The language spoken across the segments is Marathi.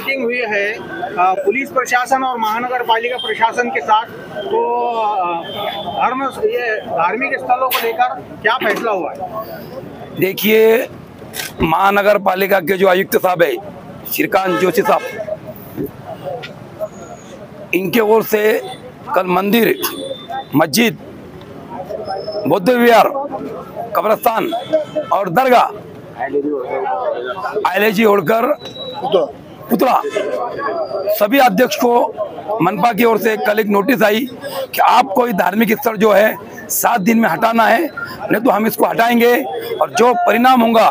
मीटिंग हुई है पुलिस प्रशासन और महानगर पालिका प्रशासन के साथ, तो ये धार्मिक स्थलों को लेकर क्या फैसला हुआ है? देखिए, महानगर पालिका के जो आयुक्त साहब है श्रीकांत जोशी साहब, इनके ओर से कल मंदिर, मस्जिद, बौद्ध विहार, कब्रस्तान और दरगाह आईएलजी होल्कर पुतला सभी अध्यक्ष को मनपा की ओर से कल एक नोटिस आई कि आप कोई धार्मिक स्थल जो है 7 दिन में हटाना है, नहीं तो हम इसको हटाएंगे और जो परिणाम होगा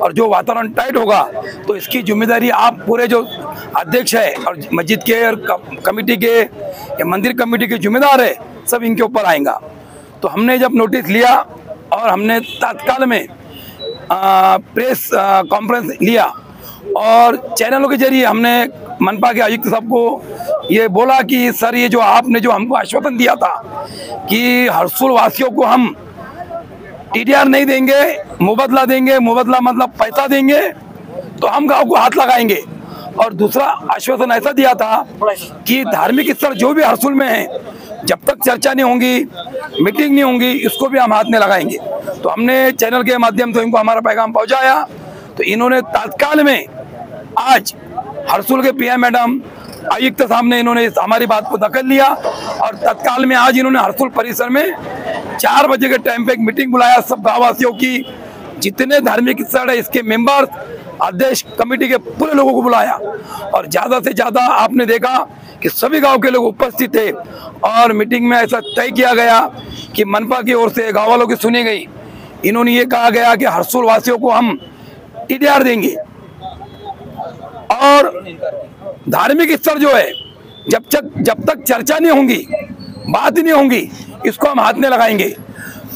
और जो वातावरण टाइट होगा तो इसकी जिम्मेदारी आप पूरे जो अध्यक्ष है और मस्जिद के और कमेटी के या मंदिर कमेटी के जिम्मेदार है सब इनके ऊपर आएगा। तो हमने जब नोटिस लिया और हमने तत्काल में प्रेस कॉन्फ्रेंस लिया और चैनलों के जरिए हमने मनपा के आयुक्त साहब को ये बोला कि सर, ये जो आपने जो हमको आश्वासन दिया था कि हरसुल वासियों को हम टीडीआर नहीं देंगे, मुबदला देंगे, मुबदला मतलब पैसा देंगे, तो हम गांव को हाथ लगाएंगे। और दूसरा आश्वासन ऐसा दिया था कि धार्मिक स्थल जो भी हरसुल में है, जब तक चर्चा नहीं होंगी, मीटिंग नहीं होंगी, इसको भी हम हाथ में लगाएंगे। तो हमने चैनल के माध्यम से इनको हमारा पैगाम पहुंचाया। तो इन्होंने तत्काल में आज हरसुल के पीएम मैडम आयुक्त साहब ने इन्होंने हमारी बात को दखल लिया और तत्काल में आज इन्होंने हरसुल परिसर में 4 बजे के टाइम पे एक मीटिंग बुलाया, सब गाँववासियों की, जितने धार्मिक स्थल है इसके मेंबर्स, अध्यक्ष, कमेटी के पूरे लोगों को बुलाया और ज़्यादा से ज़्यादा आपने देखा कि सभी गांव के लोग उपस्थित थे और मीटिंग में ऐसा तय किया गया कि मनपा की ओर से गाँव वालों की सुनी गई। इन्होंने ये कहा गया कि हरसुल वासियों को हम टीडीआर देंगे और धार्मिक स्थल जो है जब तक चर्चा नहीं होंगी, बात नहीं होंगी, इसको हम हाथ में लगाएंगे।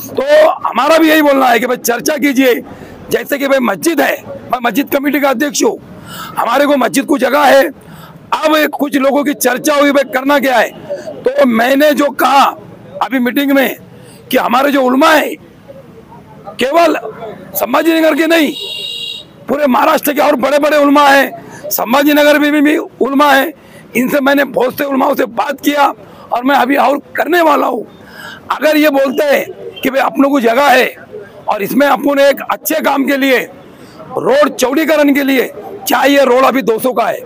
तो हमारा भी यही बोलना है कि भाई चर्चा कीजिए। जैसे कि भाई मस्जिद है, मैं मस्जिद कमेटी का अध्यक्ष हूँ, हमारे को मस्जिद को जगह है। अब कुछ लोगों की चर्चा हुई भाई करना क्या है, तो मैंने जो कहा अभी मीटिंग में कि हमारे जो उलमा है, केवल संभाजी नगर के नहीं, पूरे महाराष्ट्र के और बड़े बड़े उलमा हैं, संभाजी नगर में भी उलमा है, इनसे मैंने बहुत से उलमाओं से बात किया और मैं अभी और करने वाला हूँ। अगर ये बोलते हैं कि भाई अपनों को जगह है और इसमें अपन एक अच्छे काम के लिए रोड चौड़ीकरण के लिए चाहिए, रोड अभी 200 का है,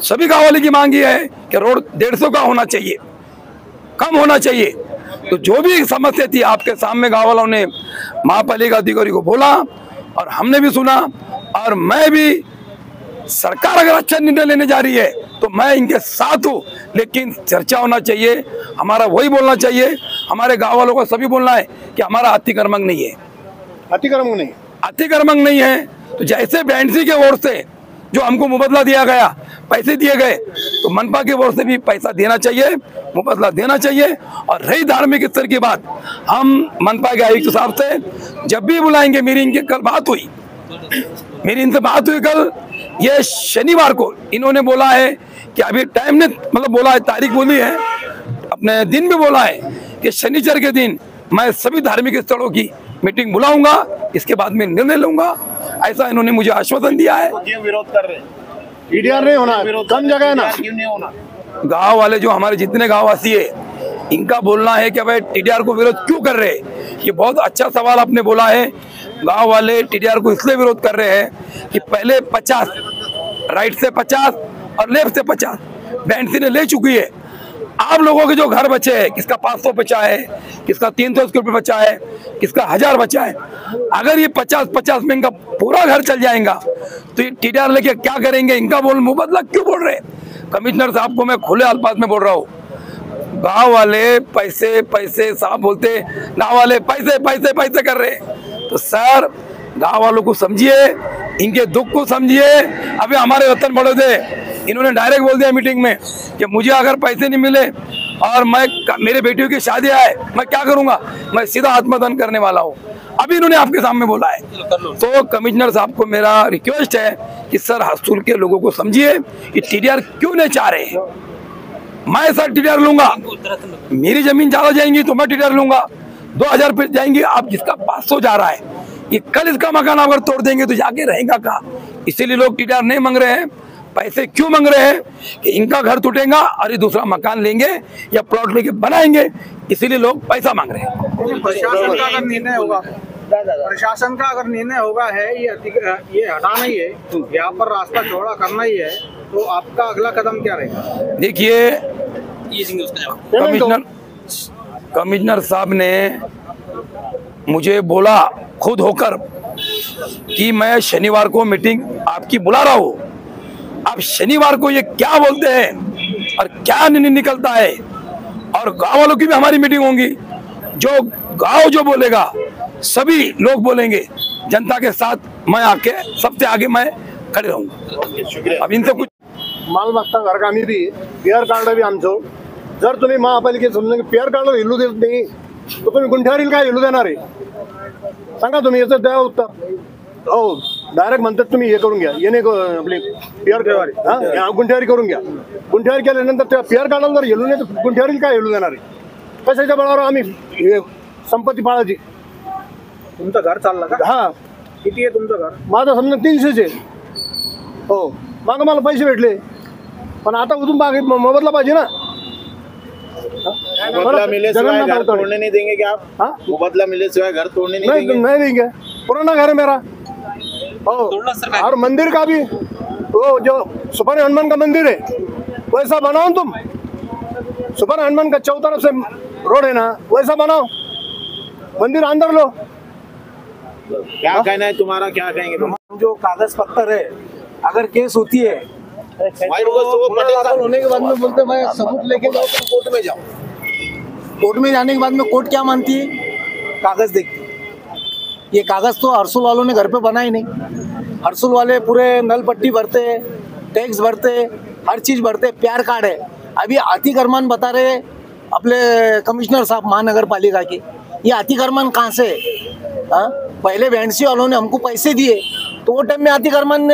सभी गाँव वाले की मांग ये है कि रोड 150 का होना चाहिए, कम होना चाहिए। तो जो भी समस्या थी आपके सामने गाँव वालों ने महापालिका अधिकारी को बोला और हमने भी सुना और मैं भी, सरकार अगर अच्छा निर्णय लेने जा रही है तो मैं इनके साथ हूँ, लेकिन चर्चा होना चाहिए। हमारा वही बोलना चाहिए, हमारे गाँव वालों को सभी बोलना है कि हमारा अतिक्रमण नहीं है, अतिक्रमण नहीं है। तो जैसे बैंडसी के ओर से जो हमको मुबदला दिया गया, पैसे दिए गए, तो मनपा की ओर से भी पैसा देना चाहिए, मुबदला देना चाहिए। और रही धार्मिक स्तर की बात, हम मनपा के आयुक्त साहब से जब भी बुलाएंगे, मेरी इनके कल बात हुई, मेरी इनसे बात हुई कल, ये शनिवार को इन्होंने बोला है कि अभी टाइम ने मतलब बोला है, तारीख बोली है, अपने दिन भी बोला है कि शनिचर के दिन मैं सभी धार्मिक स्थलों की मीटिंग बुलाऊंगा, इसके बाद में निर्णय लूंगा, ऐसा इन्होंने मुझे आश्वासन दिया है। क्यों विरोध कर रहे हैं? टीडीआर नहीं होना, कम जगह है ना, क्यों नहीं होना? गांव वाले जो हमारे जितने गांववासी है, इनका बोलना है कि भाई टीडीआर को विरोध क्यों कर रहे हैं। ये बहुत अच्छा सवाल आपने बोला है। गांव वाले टीडीआर को इसलिए विरोध कर रहे हैं कि पहले 50, राइट से 50 और लेफ्ट से 50 बैंडसी ने ले चुकी है। आप लोगों के जो घर बचे हैं, किसका 500 बचा है, किसका 300 स्क्वायर फीट बचा है, किसका 1000 बचा है, अगर ये 50-50 में इनका पूरा घर चल जाएगा तो ये टीडीआर लेके क्या करेंगे? इनका मुबदला क्यों बोल रहे हैं? कमिश्नर साहब को मैं खुले अल्फाज में बोल रहा हूँ, गांव वाले पैसे पैसे साहब बोलते, गांव वाले पैसे पैसे पैसे कर रहे हैं। तो सर, गांव वालों को समझिए, इनके दुख को समझिए। अभी हमारे वतन बड़े थे, इन्होंने डायरेक्ट बोल दिया मीटिंग में कि मुझे अगर पैसे नहीं मिले और मेरे बेटियों की शादी आए, मैं क्या करूंगा? मैं सीधा आत्मदान करने वाला हूँ। अभी इन्होंने आपके सामने बोला है। तो कमिश्नर साहब को मेरा रिक्वेस्ट है कि सर, हरसुल के लोगों को समझिए, ये टीडीआर क्यों नहीं चाह रहे हैं। मैं सर टीडीआर लूंगा, मेरी जमीन ज्यादा जाएंगी तो मैं टीडीआर लूंगा, 2000 फीट जाएंगी, आप जिसका 500 जा रहा है, ये कल इसका मकान अगर तोड़ देंगे तो जाके रहेगा कहाँ? इसीलिए लोग टीडीआर नहीं मांग रहे हैं। पैसे क्यों मांग रहे हैं कि इनका घर टूटेगा और ये दूसरा मकान लेंगे या प्लॉट लेके बनाएंगे, इसीलिए लोग पैसा मांग रहे हैं। प्रशासन का अगर निर्णय होगा, प्रशासन का अगर निर्णय होगा है ये हटाना ही है, यहाँ पर रास्ता चौड़ा करना ही है, तो आपका अगला कदम क्या रहेगा? देखिए, कमिश्नर साहब ने मुझे बोला खुद होकर कि मैं शनिवार को मीटिंग आपकी बुला रहा हूँ। अब शनिवार को ये क्या बोलते हैं और क्या निर्णय निकलता है, और गांव वालों की भी हमारी मीटिंग होंगी। जो गांव जो बोलेगा सभी लोग बोलेंगे, जनता के साथ मैं आके सबसे आगे मैं खड़े रहूंगा। अब इनसे कुछ मालमत्ता घर कामी बी पीआर कार्ड बी आमचं, जर तुम्ही महापालिकेत समजा की पीआर कार्ड हिलू देत नाही तर तुम्ही गुंठ्यावरील काय हिलू देणार आहे? सांगा तुम्ही, याचं द्या उत्तर. हो, डायरेक्ट म्हणतात तुम्ही हे करून घ्या, येणे आपली पीआर गुंठ्यावरी करून घ्या. गुंठ्यावरी केल्यानंतर त्या पीआर कार्डाला जर हिलू नाही तर गुंठ्यावरील काय हिलू देणार आहे? कशाच्या बळावर आम्ही संपत्ती पाळायची? तुमचं घर चाललं का? हा. किती आहे तुमचं घर? माझं समजा 300 आहे. हो, मागं मला पैसे भेटले, पण आता उधून मागे मोबदला पाहिजे ना. मुबदला मिले सिवाय घर तोड़ने नहीं देंगे क्या आप? हाँ? मुबदला मिले सिवाय घर तोड़ने नहीं देंगे? नहीं देंगे, पुराना घर है मेरा. और मंदिर का भी वो जो सुपर हनुमान का मंदिर है वैसा बनाओ तुम. सुपर हनुमान का चौतरफ से रोड है ना, वैसा बनाओ, मंदिर अंदर लो. क्या कहना है तुम्हारा, क्या कहेंगे तुम? जो कागज पत्तर है, अगर केस होती है होने के बाद में बोलते मैं सबूत लेके जाओ, तुम कोर्ट में जाओ. कोर्ट में जाने के बाद में कोर्ट क्या मानती है? कागज देखती है. ये कागज तो हर्सुल वालों ने घर पे बनाए नहीं. हर्सुल वाले पूरे नल पट्टी भरते, टैक्स भरते, हर चीज भरते, प्यार कार्ड है. अभी अतिक्रमण बता रहे अपने कमिश्नर साहब महानगर पालिका के, ये अतिक्रमण कहाँ से है? पहले वैंसी वालों ने हमको पैसे दिए तो वो टाइम में अतिक्रमण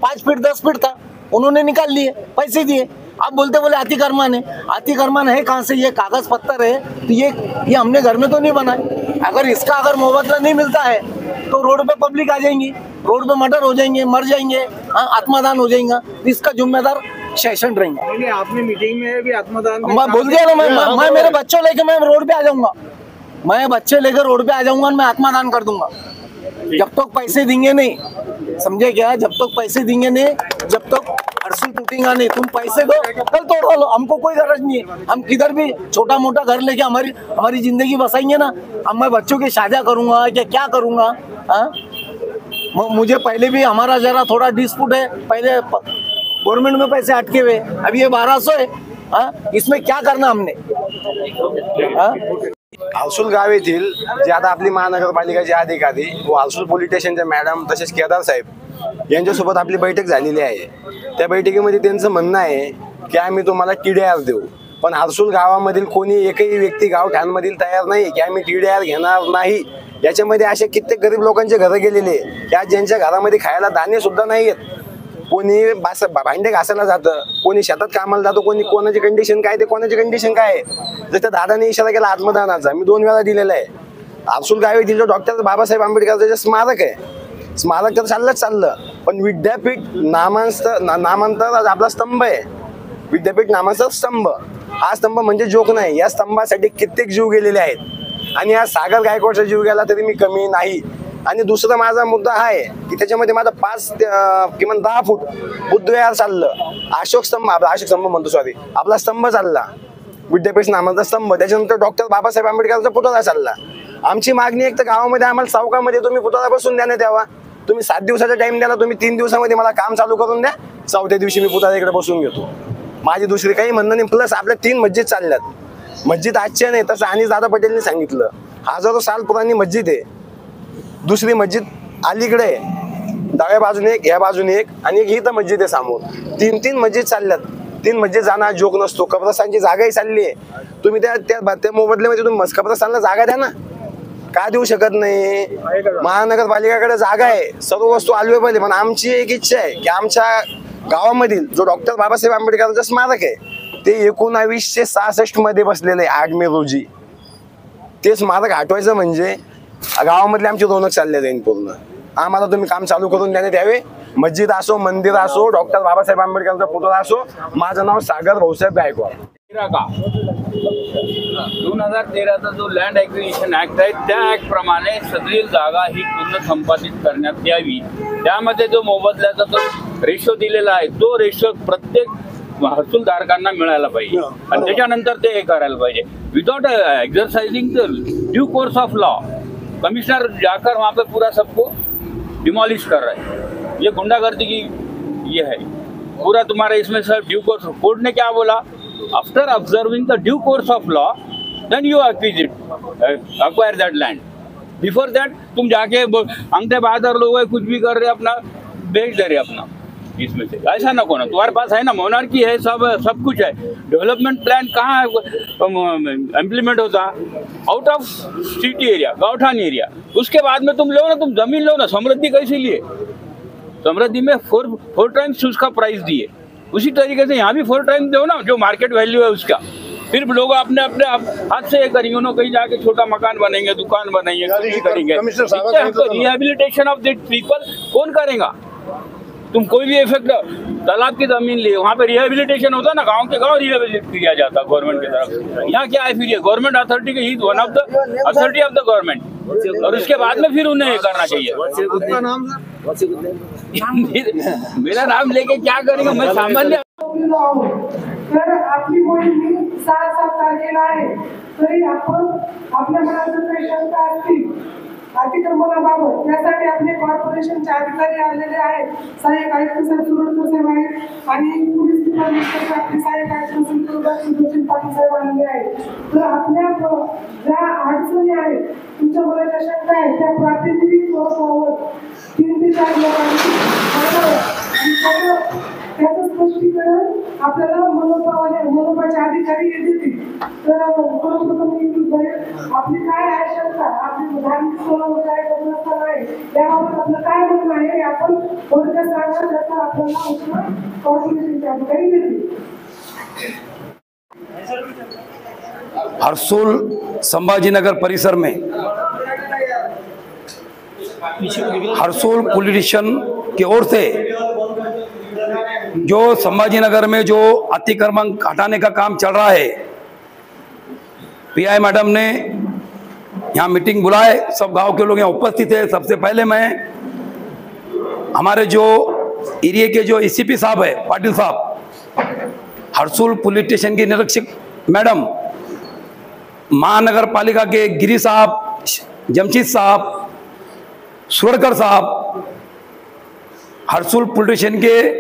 5 फीट 10 फीट था, उन्होंने निकाल लिए, पैसे दिए. अब बोलते अतिक्रमण है. अतिक्रमण है कहाँ से? ये कागज पत्तर है, तो ये हमने घर में तो नहीं बनाए. अगर इसका अगर मुआवजा नहीं मिलता है तो रोड पे पब्लिक आ जाएंगी, रोड पे मर्डर हो जाएंगे, मर जाएंगे, आत्मादान हो जाएगा, तो इसका जिम्मेदार शासन रहेगा. नहीं, आपने मीटिंग में भी आत्मदान मैं बोल दिया ना, मैं मेरे बच्चों लेके मैं रोड पे आ जाऊंगा. मैं बच्चे लेकर रोड पे आ जाऊंगा, मैं आत्मादान कर दूंगा. जब तक पैसे देंगे नहीं, समझे क्या? जब तक पैसे देंगे नहीं, जब तक हर्सुल टूटेगा नहीं. तुम पैसे दो, कल तोड़ लो, हमको कोई गरज नहीं है. हम किधर भी छोटा मोटा घर लेके हमारी जिंदगी बसाएंगे ना. अब मैं बच्चों की शादी करूंगा क्या करूंगा? मुझे पहले भी हमारा जरा थोड़ा डिस्प्यूट है, पहले गवर्नमेंट में पैसे अटके हुए, अभी ये 1200 है. इसमें क्या करना हमने? हर्सुल गाव येथील जे आता आपली महानगरपालिकाचे अधिकारी व हर्सुल पोलीस स्टेशनचे मॅडम तसेच केदार साहेब यांच्यासोबत आपली बैठक झालेली आहे. त्या बैठकीमध्ये त्यांचं म्हणणं आहे की आम्ही तुम्हाला TDR देऊ, पण हर्सुल गावामधील कोणी एकही व्यक्ती गावठाणमधील तयार नाही की आम्ही TDR घेणार नाही. याच्यामध्ये असे कित्येक गरीब लोकांचे घरं गेलेले की ज्यांच्या घरामध्ये खायला धान्य सुद्धा नाही आहेत. कोणी भांडे घासायला जातं, कोणी शेतात कामाला जातो, कोणाची कंडिशन काय ते कोणाची कंडिशन काय आहे. जसं दादाने इशारा केला आत्मदानाचा, मी 2 वेळा दिलेला आहे. हर्सुल गावी दिलं डॉक्टर बाबासाहेब आंबेडकरचं जे स्मारक आहे, स्मारक तर चाललं, पण विद्यापीठ नामांतर आपला स्तंभ आहे. विद्यापीठ नामाचा स्तंभ, हा स्तंभ म्हणजे जोक नाही. या स्तंभासाठी कित्येक जीव गेलेले आहेत आणि या सागर गायकवाडचा जीव गेला तरी मी कमी नाही. आणि दुसरा माझा मुद्दा हा आहे की त्याच्यामध्ये माझा 5 किमान 10 फूट बुद्धविहार चाललं, अशोक स्तंभ म्हणतो सॉरी, आपला स्तंभ चालला, विद्यापीठ नामाचा स्तंभ. त्याच्यानंतर डॉक्टर बाबासाहेब आंबेडकरचा पुतळा चालला. आमची मागणी एक तर गावामध्ये आम्हाला चौकामध्ये तुम्ही पुतळा बसून देण्यात यावा. तुम्ही 7 दिवसाचा टाइम द्याला, तुम्ही 3 दिवसामध्ये मला काम चालू करून द्या, 4थ्या दिवशी मी पुतळा इकडे बसून घेतो. माझी दुसरी काही म्हणणं नाही. प्लस आपल्या 3 मस्जिद चालल्यात. मस्जिद आजच्या नाही, तसं अनिस दादा पटेलने सांगितलं, हजारो साल पुराणी मस्जिद आहे. दुसरी मस्जिद अलीकडे आहे, डाव्या बाजूने एक, या बाजूने एक, आणि एक इथं मस्जिद आहे समोर. 3 मस्जिद चालल्यात. 3 मस्जिद जाणं जोक नसतो. कब्रस्तानची जागाही चालली आहे. तुम्ही त्या मोबदल्यामध्ये तुम्ही कब्रस्तानला जागा द्या ना. का देऊ शकत नाही? महानगरपालिकाकडे जागा आहे, सर्व वस्तू अवेलेबल आहे. पण आमची एक इच्छा आहे की आमच्या गावामधील जो डॉक्टर बाबासाहेब आंबेडकरांचं स्मारक आहे ते 1966 मध्ये बसलेलं आहे, 8 मे रोजी. ते स्मारक हटवायचं म्हणजे गावामधले आमची रौनक चालली जाईल पूर्ण. आम्हाला तुम्ही काम चालू करून देण्यात यावे मस्जिद असो, मंदिर असो, डॉक्टर बाबासाहेब आंबेडकरांचा पुतळा असो, माझं नाव सागर भाऊसाहेब गायकवाड. 2013चा जो लँड ॲक्विजिशन ऍक्ट आहे त्या ऍक्ट प्रमाणे सदरील जागा ही पूर्ण संपादित करण्यात यावी. त्यामध्ये जो मोबदल्याचा जो रेशो दिलेला आहे तो रेशो प्रत्येक महसूलधारकांना मिळायला पाहिजे आणि त्याच्यानंतर ते हे करायला पाहिजे. Without exercising the due course of law, commissioner जाकर वहाँ पे पूरा सबको डिमोलिश कर रहे हैं. ये गुंडागर्दी की ये है पूरा तुम्हारा इसमें सर. ड्यू कोर्स कोर्ट ने क्या बोला, after observing the due course of law then you acquire that land. Before that तुम जाके अंगठे बहादुर लोग है, कुछ भी कर रहे अपना बेच दे रहे अपना. इसमें से ऐसा ना कोना, तुम्हारे पास है ना, मोनार्की है, सब कुछ है. डेवलपमेंट प्लान कहाँ इम्प्लीमेंट होता? आउट ऑफ सिटी एरिया, गाँवठान एरिया. उसके बाद में तुम लो ना, तुम जमीन लो ना. समृद्धि कैसे लिए? समृद्धि में फोर टाइम्स उसका प्राइस दिए. उसी तरीके से यहाँ भी 4 टाइम्स दो ना जो मार्केट वैल्यू है उसका. फिर लोग अपने अपने हाथ से करेंगे, उन्होंने कहीं जाके छोटा मकान बनेंगे, दुकान बनाएंगे, कुछ करेंगे. रिहेबिलिटेशन ऑफ दिस पीपल कौन करेगा? तुम कोई भी इफेक्ट तालाब की जमीन लिए, वहाँ पे रिहेबिलिटेशन होता ना, गांव के गांव रिहेबिलिट किया जाता गवर्नमेंट की तरफ से. यहाँ क्या है फिर? ये government authority K he one of the authority of the government. और उसके बाद में फिर उन्हें करना चाहिए. आपका नाम सर? मेरा नाम लेके क्या करेंगे? मैं सामान्य. तर आपली मोहीम 6-7 तारखेला आहे, तरी आपण आपल्या मनात काही शंका असतील अतिक्रमणाबाबत त्यासाठी आपले कॉर्पोरेशनचे अधिकारी आलेले आहेत. सहाय्यक आयुक्त साहेब सुरडकर साहेब आहेत आणि पोलीस डिपार्टमेंटचे आपले सहाय्यक आयुक्त सुरजीत पाटील साहेब आलेले आहेत. तर आपल्या ज्या अडचणी आहेत, तुमच्या मनाच्या शंका आहेत, त्या प्रातिनिधिक स्वरूपावर 3 ते 4 लोकांनी त्याचं स्पष्टीकरण आपल्याला मनपाचे अधिकारी देतील. तर सर्वप्रथम आपली काय आहे शंका, आपली धार्मिक स्थळावर काय व्यवस्था आहे, याबाबत आपलं काय म्हणणं आहे हे आपण थोडक्यात सांगा, त्याचा आपल्याला कॉर्पोरेशनचे अधिकारी देतील. हर्सुल संभाजीनगर परिसर में हर्सुल पॉलिटिशियन की ओर से जो संभाजीनगर में जो अतिक्रमण हटाने का काम चल रहा है, पीआई मैडम ने यहाँ मीटिंग बुलाए, सब गांव के लोग यहाँ उपस्थित है. सबसे पहले मैं हमारे जो एरिया के जो एसीपी साहब है, पाटिल साहब, हर्सुल पुलिस स्टेशन के निरीक्षक मैडम, महानगर पालिका के गिरी साहब, जमशीद साहब, सुरडकर साहब, हर्सुल पुलिस स्टेशन के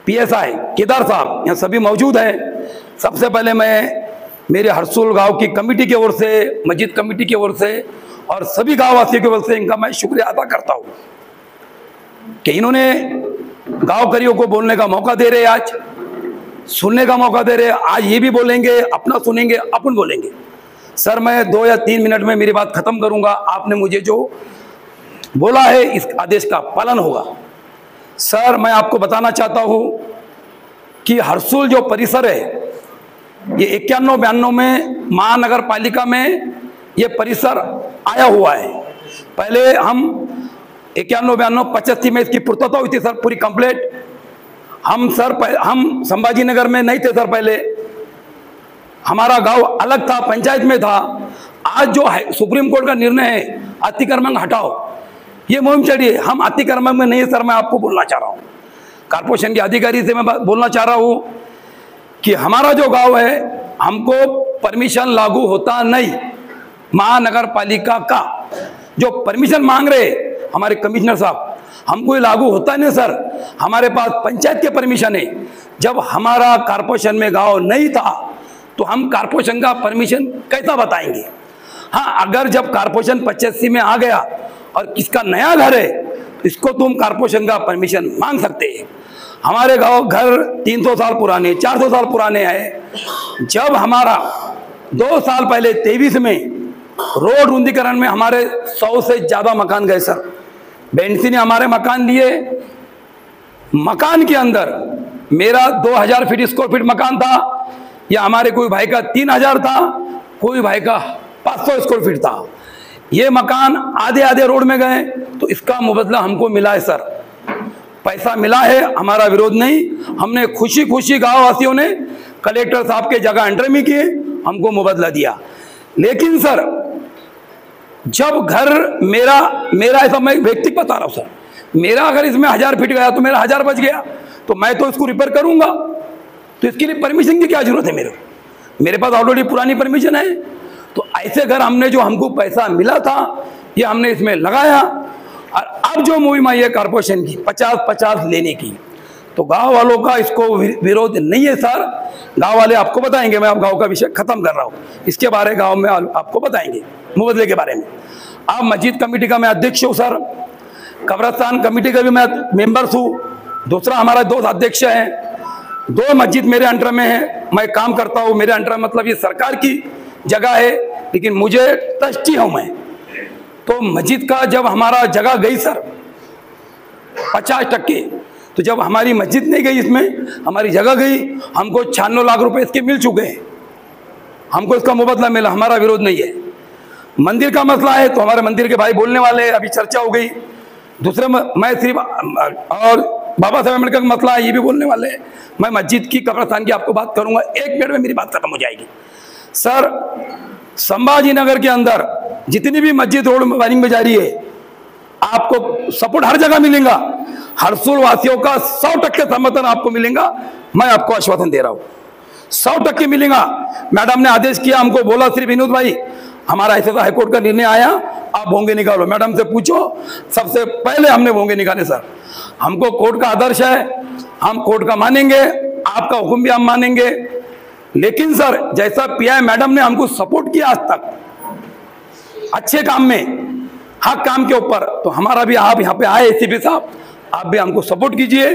पीएसआई केदार साहब, यहाँ सभी मौजूद हैं. सबसे पहले मैं मेरे हर्सुल गांव की कमेटी की ओर से, मस्जिद कमेटी की ओर से और सभी गाँव वासियों की ओर से इनका मैं शुक्रिया अदा करता हूँ कि इन्होंने गाँवकरियों को बोलने का मौका दे रहे, आज सुनने का मौका दे रहे. आज ये भी बोलेंगे, अपना सुनेंगे, अपन बोलेंगे. सर मैं 2 या 3 मिनट में मेरी बात खत्म करूँगा. आपने मुझे जो बोला है इस आदेश का पालन होगा. सर मैं आपको बताना चाहता हूँ कि हर्सुल जो परिसर है, ये 91-92 में महानगर पालिका में ये परिसर आया हुआ है. पहले हम 91-92 85 में इसकी पूर्तता हुई थी सर, पूरी कंप्लीट. हम संभाजीनगर में नहीं थे सर, पहले हमारा गांव अलग था, पंचायत में था. आज जो है सुप्रीम कोर्ट का निर्णय है अतिक्रमण हटाओ, ये मुहिम चली है. हम अतिक्रमण में नहीं है सर. मैं आपको बोलना चाह रहा हूँ, कॉर्पोरेशन के अधिकारी से मैं बोलना चाह रहा हूँ कि हमारा जो गांव है, हमको परमिशन लागू होता नहीं. महानगर पालिका का जो परमिशन मांग रहे हमारे कमिश्नर साहब, हमको ये लागू होता नहीं सर. हमारे पास पंचायत के परमिशन है. जब हमारा कॉर्पोरेशन में गांव नहीं था तो हम कॉर्पोरेशन का परमिशन कैसा बताएंगे? हाँ, अगर जब कॉर्पोरेशन 85 में आ गया और किसका नया घर है, इसको तुम कॉर्पोरेशन का परमिशन मांग सकते हैं. हमारे गांव घर 300 साल पुराने, 400 साल पुराने हैं. जब हमारा 2 साल पहले 23 में रोड रुंदीकरण में हमारे 100 से ज़्यादा मकान गए सर. बेंसी ने हमारे मकान दिए. मकान के अंदर मेरा 2000 फीट स्क्वायर फीट मकान था, या हमारे कोई भाई का 3000 था, कोई भाई का 500 स्क्वायर फीट था. ये मकान आधे आधे रोड में गए, तो इसका मुबदला हमको मिला है सर. पैसा मिला है, हमारा विरोध नहीं। हमने खुशी खुशी गाँव वासियों ने कलेक्टर साहब के जगह एंट्री में किए, हमको मुबादला दिया। लेकिन सर जब घर मेरा ऐसा, मैं व्यक्तिगत बता रहा हूँ सर, मेरा अगर इसमें 1000 फीट गया तो मेरा 1000 बच गया, तो मैं तो इसको रिपेयर करूंगा। तो इसके लिए परमिशन की क्या जरूरत है? मेरे पास ऑलरेडी पुरानी परमिशन है। तो ऐसे घर हमने, जो हमको पैसा मिला था ये हमने इसमें लगाया। और अब जो मुहिम आई है कॉर्पोरेशन की 50-50 लेने की, तो गांव वालों का इसको विरोध नहीं है सर। गांव वाले आपको बताएंगे, मैं अब गांव का विषय खत्म कर रहा हूँ, इसके बारे गांव में आपको बताएंगे मुबदले के बारे में। अब मस्जिद कमेटी का मैं अध्यक्ष हूँ सर, कब्रस्तान कमेटी का भी मैं मेंबर्स हूँ, दूसरा हमारा 2 अध्यक्ष हैं, 2 मस्जिद मेरे अंडर में है, मैं काम करता हूँ। मेरे अंडर मतलब ये सरकार की जगह है, लेकिन मुझे ट्रस्टी हूँ मैं। तो मस्जिद का जब हमारा जगह गई सर 50%, तो जब हमारी मस्जिद नहीं गई, इसमें हमारी जगह गई, हमको 96 लाख रुपए इसके मिल चुके हैं, हमको इसका मुबदला मिला, हमारा विरोध नहीं है। मंदिर का मसला है तो हमारे मंदिर के भाई बोलने वाले, अभी चर्चा हो गई। दूसरे मैं सिर्फ, और बाबा साहेब अम्बेडकर का मसला है, ये भी बोलने वाले हैं। मैं मस्जिद की, कब्रस्तान की आपको बात करूंगा, 1 मिनट में मेरी बात खत्म हो जाएगी। सर संभाजी नगर के अंदर जितनी भी मस्जिद रोड वायरिंग में जा रही है, आपको सपोर्ट हर जगह मिलेगा। हरसुल वासियों का 100% समर्थन आपको मिलेगा, मैं आपको आश्वासन दे रहा हूँ, 100% मिलेगा। मैडम ने आदेश किया, हमको बोला सिर्फ विनोद भाई हमारा ऐसा हाईकोर्ट का निर्णय आया, आप भोंगे निकालो। मैडम से पूछो, सबसे पहले हमने भोंगे निकाले सर। हमको कोर्ट का आदर्श है, हम कोर्ट का मानेंगे, आपका हुक्म भी हम मानेंगे। लेकिन सर जैसा पीआई मैडम ने हमको सपोर्ट किया आज तक अच्छे काम में, हक काम के ऊपर, तो हमारा भी, आप यहाँ पे आए एसीपी साहब, आप भी हमको सपोर्ट कीजिए।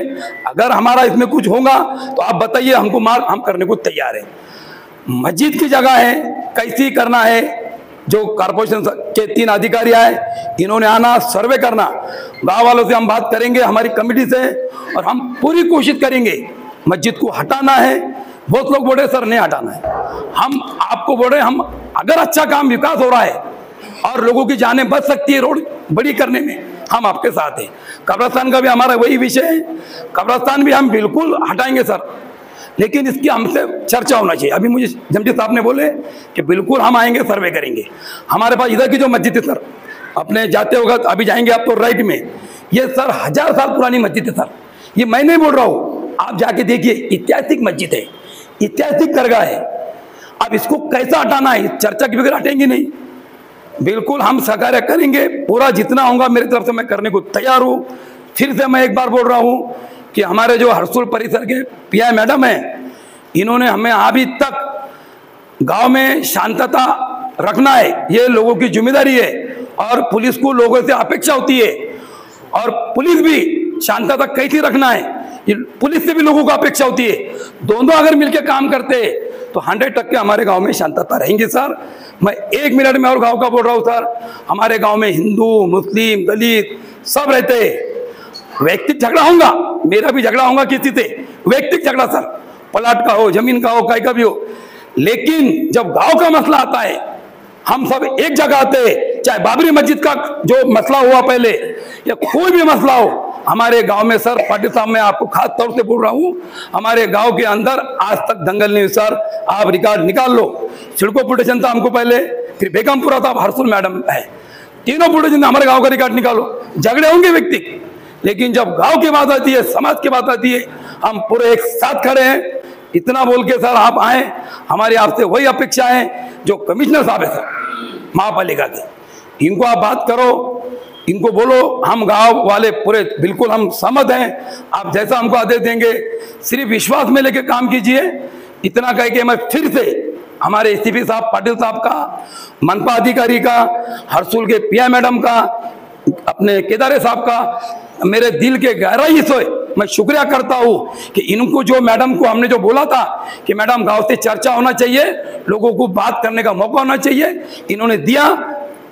अगर हमारा इसमें कुछ होगा तो आप बताइए, हमको हम करने को तैयार है। मस्जिद की जगह है, कैसी करना है, जो कॉर्पोरेशन के 3 अधिकारी आए, इन्होंने आना, सर्वे करना, गांव वालों से हम बात करेंगे, हमारी कमेटी से, और हम पूरी कोशिश करेंगे मस्जिद को हटाना है। बहुत लोग बोले सर नहीं हटाना है, हम आपको बोले, हम अगर अच्छा काम विकास हो रहा है और लोगों की जानें बच सकती है रोड बड़ी करने में, हम आपके साथ हैं। कब्रस्तान का भी हमारा वही विषय है, कब्रस्तान भी हम बिल्कुल हटाएंगे सर, लेकिन इसकी हमसे चर्चा होना चाहिए। अभी मुझे जमशेद साहब ने बोले कि बिल्कुल हम आएंगे, सर्वे करेंगे। हमारे पास इधर की जो मस्जिद है सर, अपने जाते होगा अभी जाएंगे आप तो राइट में, ये सर 1000 साल पुरानी मस्जिद है सर, ये मैं नहीं बोल रहा हूँ, आप जाके देखिए, ऐतिहासिक मस्जिद है, ऐतिहासिक दरगाह है। अब इसको कैसा हटाना है, चर्चा की बगैर हटेंगे नहीं, बिल्कुल हम सहकार्य करेंगे, पूरा जितना होगा मेरी तरफ से मैं करने को तैयार हूँ। फिर से मैं एक बार बोल रहा हूँ कि हमारे जो हरसुल परिसर के पीआई मैडम हैं, इन्होंने हमें अभी तक गांव में शांतता रखना है, ये लोगों की जिम्मेदारी है, और पुलिस को लोगों से अपेक्षा होती है, और पुलिस भी शांतता कैसी रखना है, ये पुलिस से भी लोगों को अपेक्षा होती है। दोनों अगर मिलकर काम करते तो 100% हमारे गांव में शांतता रहेंगी सर। मैं 1 मिनट में और गांव का बोल रहा हूँ सर, हमारे गांव में हिंदू, मुस्लिम, दलित सब रहते हैं। व्यक्तिगत झगड़ा होगा, मेरा भी झगड़ा होगा किसी से, व्यक्तिगत झगड़ा सर, प्लाट का हो, जमीन का हो, काय का भी हो, लेकिन जब गांव का मसला आता है हम सब एक जगह आते हैं। चाहे बाबरी मस्जिद का जो मसला हुआ पहले, या कोई भी मसला हो, हमारे गांव में सर, पाटिल साहब मैं आपको खास तौर से बोल रहा हूं, हमारे गांव के अंदर आज तक दंगल नहीं हुई सर। आप रिकॉर्ड निकाल लो, सिडको पुलिस स्टेशन था हमको पहले, फिर बेगमपुरा था, हरसुल मैडम है, तीनों पुलिस स्टेशन हमारे गाँव का रिकॉर्ड निकालो। झगड़े होंगे व्यक्ति, लेकिन जब गाँव की बात आती है, समाज की बात आती है, हम पूरे एक साथ खड़े हैं। इतना बोल के सर आप आए, हमारी आपसे वही अपेक्षा है जो कमिश्नर साहब है सर महापालिका के, इनको आप बात करो, इनको बोलो, हम गांव वाले पूरे बिल्कुल हम सहमत हैं, आप जैसा हमको आदेश देंगे सिर्फ विश्वास में लेके काम कीजिए। इतना कह के मैं फिर से हमारे एसीपी साहब पाटिल साहब का, मनपा अधिकारी का, हरसुल के पीआई मैडम का, अपने केदारे साहब का मेरे दिल के गहराई से मैं शुक्रिया करता हूं कि इनको, जो मैडम को हमने जो बोला था कि मैडम गांव से चर्चा होना चाहिए, लोगों को बात करने का मौका होना चाहिए, इन्होंने दिया।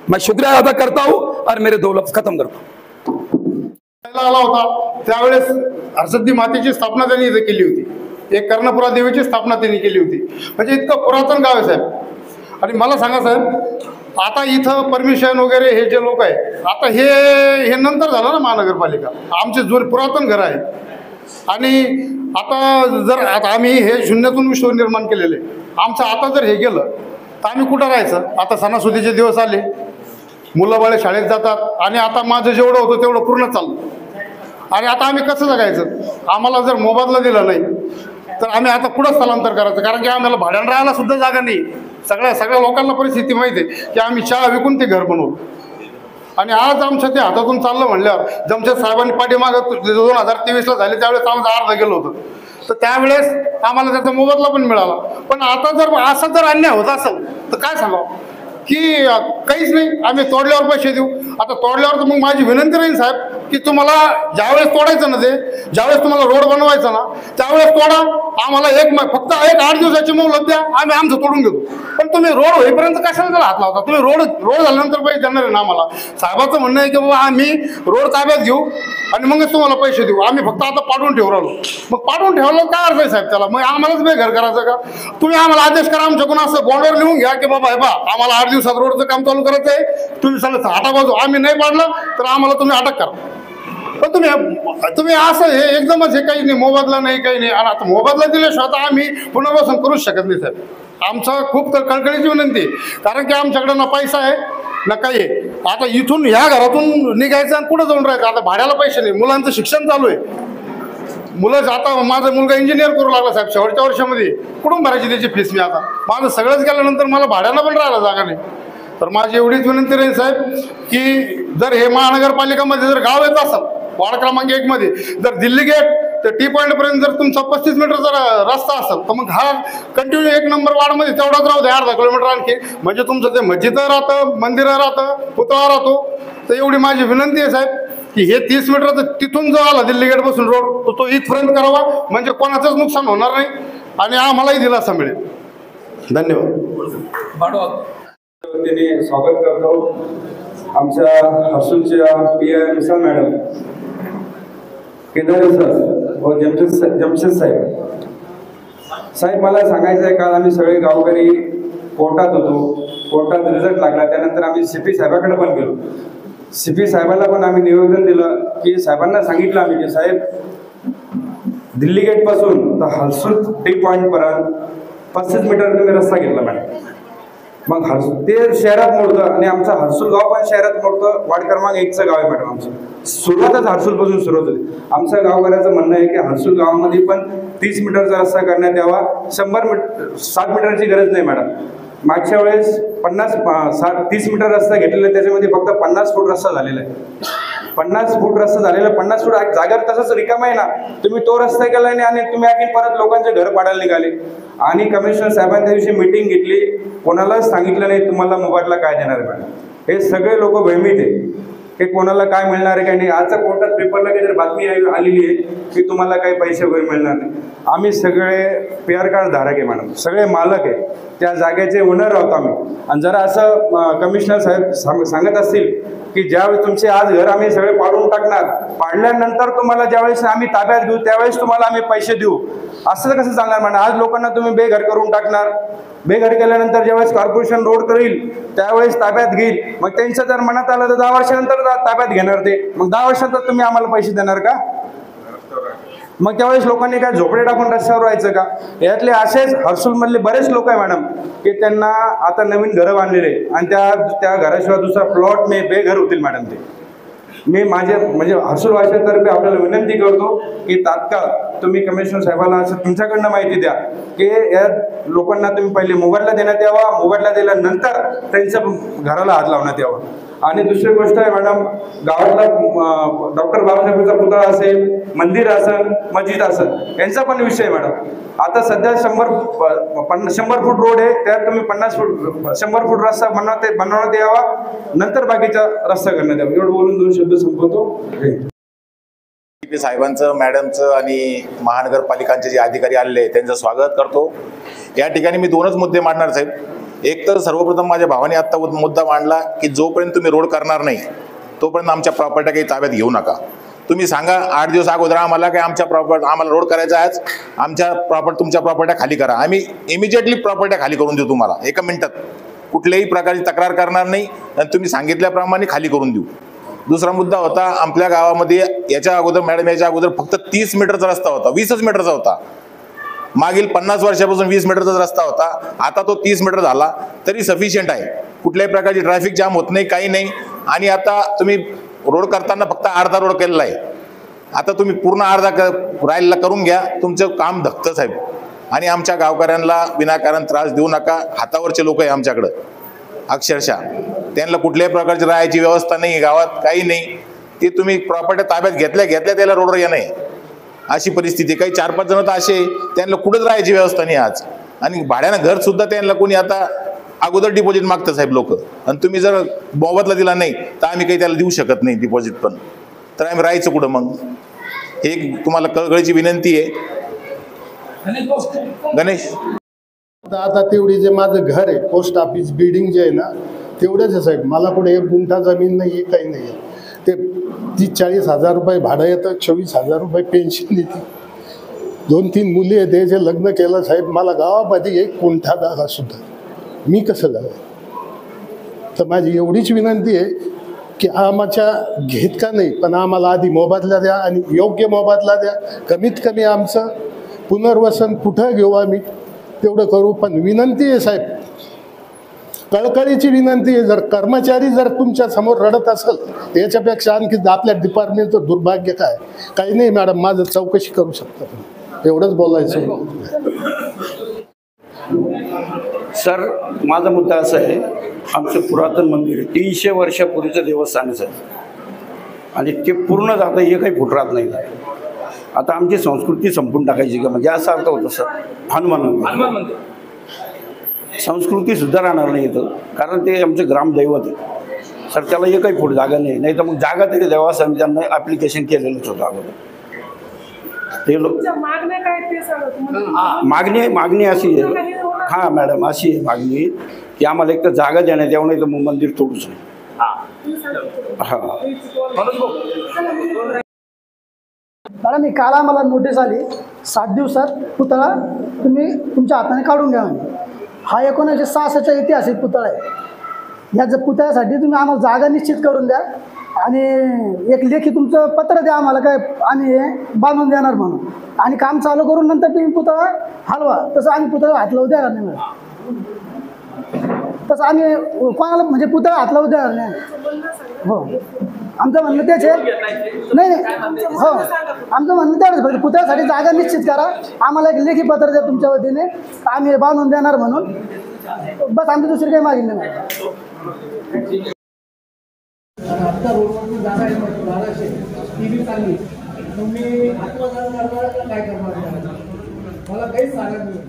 मैं शुक्रिया अदा करता हूं और मेरे 2 लफ्ज खत्म करता हूं। आला होता त्यावेळेस हरसद्दी मातेची स्थापना त्यांनी इथे केली होती, एक कर्णपुरा देवीची स्थापना त्यांनी केली होती। म्हणजे इतकं पुरातन गाव आहे साहेब, आणि मला सांगा साहेब, आता इथं परमिशन वगैरे हे जे लोक आहे, आता हे नंतर झालं ना महानगरपालिका, आमचे जुने पुरातन घर आहे. आणि आता आम्ही हे शून्यातून विश्व निर्माण केलेले, आमचं आता जर हे गेलं तर आम्ही कुठं राहायचं? आता सणासुदीचे दिवस आले, मुलं बाळे शाळेत जातात आणि आता माझं जेवढं होतं तेवढं पूर्ण चाललं. आणि आता आम्ही कसं जगायचं? आम्हाला जर मोबदला दिला नाही तर आम्ही आता पुढं स्थलांतर करायचं, कारण की आम्हाला भाड्यानं राहायला सुद्धा जागा नाही. सगळ्या लोकांना परिस्थिती माहिती आहे की आम्ही चहा विकून ते घर बनवलं. आणि आज आमच्या ते हातातून चाललं म्हणल्यावर जमशेद साहेबांनी पाठीमागं 2023ला झाले त्यावेळेस आमचं अर्ध गेलं होतं, तर त्यावेळेस आम्हाला त्याचा मोबदला पण मिळाला. पण आता जर असा जर अन्याय होत असेल तर काय सांगावं की काहीच नाही, आम्ही तोडल्यावर पैसे देऊ. आता तोडल्यावर तर मग माझी विनंती राहील साहेब की तुम्हाला ज्यावेळेस तोडायचं ना, ज्यावेळेस तुम्हाला रोड बनवायचा ना त्यावेळेस तोडा, आम्हाला फक्त 8 दिवसाची मोबदला द्या, आम्ही आमचं तोडून घेतो. पण तुम्ही रोड होईपर्यंत कशाला त्याला हात लावता? तुम्ही रोड झाल्यानंतर पैसे देणार आहे ना आम्हाला? साहेबाचं म्हणणं आहे की बाबा आम्ही रोड ताब्यात घेऊ आणि मगच तुम्हाला पैसे देऊ, आम्ही फक्त आता पाडून ठेवू राहिलो. मग पाडून ठेवलं काय अर्थ आहे साहेब त्याला? मग आम्हालाच बेघर करायचं का? तुम्ही आम्हाला आदेश करा, आमच्याकडून असं बॉन्डवर लिहून घ्या की बाबा हे बा आम्हाला 8 दिवसात रोडचं काम चालू करायचं आहे, तुम्ही सगळं हाटा बाजू, आम्ही नाही पाडलं तर आम्हाला तुम्ही अटक करा. पण तुम्ही असं हे एकदमच हे काही नाही, मोबदला नाही, काही नाही. आणि आता मोबदला दिल्याशिवाय आता आम्ही पुनर्वसन करूच शकत नाही साहेब. आमचा खूप तर कळकळीची विनंती आहे, कारण की आमच्याकडे ना पैसा आहे ना काही आहे. आता इथून ह्या घरातून निघायचं आणि पुढे जाऊन राहायचं. आता भाड्याला पैसे नाही, मुलांचं शिक्षण चालू आहे. मुलं आता माझा मुलगा इंजिनियर करू लागला साहेब शेवटच्या वर्षामध्ये, कुठून भरायची त्याची फीस? मी आता माझं सगळंच गेल्यानंतर मला भाड्यानं पण राहायला जागा नाही. तर माझी एवढीच विनंती राहील साहेब की जर हे महानगरपालिकामध्ये जर गाव येत असेल, वार्ड क्रमांक 1 मध्ये जर दिल्ली गेट तर टी पॉईंटपर्यंत जर तुमचा 35 मीटरचा रस्ता असेल तर मग हा कंटिन्यू 1 नंबर वार्डमध्ये तेवढाच राहू द्या, अर्धा किलोमीटर आणखी, म्हणजे तुमचं ते मस्जिद राहतं, मंदिरं राहतं, पुतळा राहतो. तर एवढी माझी विनंती आहे साहेब की हे 30 मीटरचं तिथून जो आला दिल्ली गेटपासून रोड तो इथपर्यंत करावा, म्हणजे कोणाचंच नुकसान होणार नाही आणि आम्हालाही दिलासा मिळेल. धन्यवाद. वतीने स्वागत करतो आमच्या हर्सूलच्या PM मॅडम, केदारे सर व जमशेद साहेब. मला सांगायचं आहे, काल आम्ही सगळे गावकरी कोर्टात होतो, कोर्टात रिझल्ट लागला, त्यानंतर आम्ही CP साहेबाकडे पण गेलो. CP साहेबांना पण आम्ही निवेदन दिलं की साहेबांना सांगितलं आम्ही की साहेब दिल्ली गेटपासून तर हर्सूल टी पॉईंटपर्यंत 35 मीटर तुम्ही रस्ता घेतला मॅडम. मग ते शहरात मोडतं आणि आमचं हर्सूल गाव पण शहरात मोडतं. वार्ड क्रमांक 1चं गाव आहे मॅडम आमचं. सुरुवातच हर्सूलपासून सुरुवात होती. आमचं गावकऱ्याचं म्हणणं आहे की हर्सूल गावामध्ये पण 30 मीटरचा रस्ता करण्यात यावा. 60 मीटरची गरज नाही मॅडम. मागच्या वेळेस 30 मीटर रस्ता घेतलेला, त्याच्यामध्ये फक्त 50 फूट रस्ता झालेला आहे. 50 फूट रस्ता झालेला, 50 फूट जागेवर तसंच रिकामा आहे ना, तुम्ही तो रस्ता केला नाही आणि तुम्ही आणखी परत लोकांचे घर पाडायला निघाले. आणि कमिशनर साहेबांनी त्या दिवशी मीटिंग घेतली, कोणालाच सांगितलं नाही तुम्हाला मोबदला काय देणार आहे मॅडम. हे सगळे लोक भयभीत आहे की कोणाला काय मिळणार आहे काय नाही. आजच्या कोर्टात पेपरला काही बातमी आलेली आहे की तुम्हाला काही पैसे वगैरे मिळणार नाही. आम्ही सगळे PR कार्ड धारक आहे मॅडम, सगळे मालक आहे, त्या जागेचे ओनर आहोत आम्ही. आणि जरा असं कमिशनर साहेब सांगत असतील की ज्यावेळेस तुमचे आज घर आम्ही सगळे पाडून टाकणार, पाडल्यानंतर तुम्हाला ज्यावेळेस आम्ही ताब्यात घेऊ त्यावेळेस तुम्हाला आम्ही पैसे देऊ, असं कसं सांगणार मॅडम? आज लोकांना तुम्ही बेघर करून टाकणार, बेघर केल्यानंतर ज्यावेळेस कॉर्पोरेशन रोड करेल त्यावेळेस ताब्यात घेईल, मग त्यांचं जर मनात आलं तर 10 वर्षानंतर ताब्यात घेणार ते, मग 10 वर्षानंतर तुम्ही आम्हाला पैसे देणार का? मग त्यावेळेस लोकांनी काय झोपडे टाकून रस्त्यावर राहायचं का? यातले असेच हर्सूलमधले बरेच लोक आहे मॅडम की त्यांना आता नवीन घरं बांधलेले आणि त्या घराशिवाय दुसरा प्लॉट नाही, बेघर होतील मॅडम ते. मी म्हणजे हर्सूलवासियांतर्फे आपल्याला विनंती करतो की तात्काळ तुम्ही कमिशनर साहेबांना असं तुमच्याकडनं माहिती द्या की या लोकांना तुम्ही पहिले मोबदला देण्यात यावा, मोबदला दिल्यानंतर त्यांच्या घराला हात लावण्यात यावा. आणि दुसरी गोष्ट आहे मॅडम, गावातला डॉक्टर बाबासाहेबांचा पुतळा असेल, मंदिर असेल, मस्जिद असेल, यांचा पण विषय आहे मॅडम. आता सध्या 100 फूट रोड आहे, त्यात तुम्ही 100 फूट रस्ता बनवण्यात यावा, नंतर बाकीचा रस्ता करण्यात यावा. एवढं बोलून 2 शब्द संपवतो. साहेबांचं, मॅडमचं आणि महानगरपालिकांचे जे अधिकारी आलेले त्यांचं स्वागत करतो. या ठिकाणी मी 2च मुद्दे मांडणार साहेब. एक तर सर्वप्रथम माझ्या भावाने आत्ता मुद्दा मांडला की जोपर्यंत तुम्ही रोड करणार नाही तोपर्यंत आमच्या प्रॉपर्ट्या काही ताब्यात घेऊ नका. तुम्ही सांगा 8 दिवस अगोदर आम्हाला काय आम्हाला रोड करायचा आहे, आमच्या तुमच्या प्रॉपर्ट्या खाली करा, आम्ही इमिजिएटली प्रॉपर्ट्या खाली करून देऊ तुम्हाला 1 मिनिटात, कुठल्याही प्रकारची तक्रार करणार नाही आणि तुम्ही सांगितल्याप्रमाणे खाली करून देऊ. दुसरा मुद्दा होता, आपल्या गावामध्ये याच्या अगोदर फक्त 30 मीटरचा रस्ता होता, 20च मीटरचा होता. मागील 50 वर्षापासून 20 मीटरचा रस्ता होता, आता तो 30 मीटर झाला तरी सफिशियंट आहे. कुठल्याही प्रकारची ट्रॅफिक जाम होत नाही, काही नाही. आणि आता तुम्ही रोड करताना फक्त अर्धा रोड केलेला आहे, आता तुम्ही पूर्ण अर्धा राहिलेला करून घ्या, तुमचं काम धकतं साहेब. आणि आमच्या गावकऱ्यांना विनाकारण त्रास देऊ नका. हातावरचे लोक आहे आमच्याकडं अक्षरशः, त्यांना कुठल्याही प्रकारची राहायची व्यवस्था नाही गावात, काही नाही. ते तुम्ही प्रॉपर्टी ताब्यात घेतल्या त्याला रोडवर येणं आहे अशी परिस्थिती. काही 4-5 जण तर असे, त्यांना कुठंच राहायची व्यवस्था नाही आज. आणि भाड्यानं घर सुद्धा त्यांना कोणी आता अगोदर डिपॉझिट मागतं साहेब लोक. आणि तुम्ही जर मोबदला दिला नाही तर आम्ही काही त्याला देऊ शकत नाही डिपॉझिट पण, तर आम्ही राहायचं कुठं मग? हे तुम्हाला कळकळीची विनंती आहे. गणेश, आता तेवढी जे माझं घर आहे, पोस्ट ऑफिस बिल्डिंग जे आहे ना, तेवढंच आहे साहेब. मला कुठे 1 गुंठा जमीन नाही आहे, काही नाही आहे. ते 30-40 रुपये भाडं येतं, 24,000 रुपये पेन्शन येते. 2-3 मुली आहेत, त्याचे लग्न केलं साहेब. मला गावामध्ये 1 गुंठा जागा सुद्धा मी कसं जावं? तर माझी एवढीच विनंती आहे की आमच्या घेत का नाही, पण आम्हाला आधी मोबदला द्या आणि योग्य मोबदला द्या. कमीत कमी आमचं पुनर्वसन कुठं घेऊ आम्ही तेवढं करू. पण विनंती आहे साहेब, कळकळीची विनंती आहे, जर कर्मचारी जर तुमच्या समोर रडत असेल याच्यापेक्षा आणखी आपल्या डिपार्टमेंटचं दुर्भाग्य काय? काही नाही मॅडम, माझं चौकशी करू शकता तुम्ही, एवढंच बोलायचं. सर, माझा मुद्दा असा आहे, आमचं पुरातन मंदिर आहे, 300 वर्षापूर्वीचं देवस्थान आहे आणि ते पूर्ण आता एकही फूट राहत नाही. आता आमची संस्कृती संपून टाकायची का? म्हणजे असा अर्थ होतो सर, हनुमान संस्कृती सुद्धा राहणार नाही इथं, कारण ते आमचं ग्रामदैवत आहे सर. त्याला एकही फूट जागा नाही तर मग जागा तरी द्यावा असं आम्ही त्यांना ॲप्लिकेशन केलेलंच होतं अगोदर. ते लोक मागणी अशी आहे, हां मॅडम, अशी आहे मागणी की आम्हाला एक तर जागा देण्यात यावं, नाही तर मग मंदिर तोडूच नाही. हां मॅडम, काल आम्हाला नोटीस आली 7 दिवसात पुतळा तुम्ही तुमच्या हाताने काढून घ्या. हा 1966चा ऐतिहासिक पुतळा आहे. या पुतळ्यासाठी तुम्ही आम्हाला जागा निश्चित करून द्या आणि एक लेखी तुमचं पत्र द्या आम्हाला, काय आम्ही बांधून देणार म्हणून, आणि काम चालू करून नंतर तुम्ही पुतळा हलवा. तसं आम्ही पुतळा हात लावू देणार नाही मॅडम, तसं आम्ही कोणाला म्हणजे पुतळा हात लावू देणार नाही. हो, आमचं म्हणणं तेच आहे. नाही हो, आमचं म्हणणं तेवढंच, फक्त पुतळ्यासाठी जागा निश्चित करा, आम्हाला एक लेखी पत्र द्या तुमच्या वतीने, आम्ही बांधून देणार म्हणून, बस. आमची दुसरी काही मागणी नाही. आता रोडवरती जागा आहे, बाराशे ती बी चालली, तुम्ही आत्मदान काय करणार? मला काहीच सांगत नाही.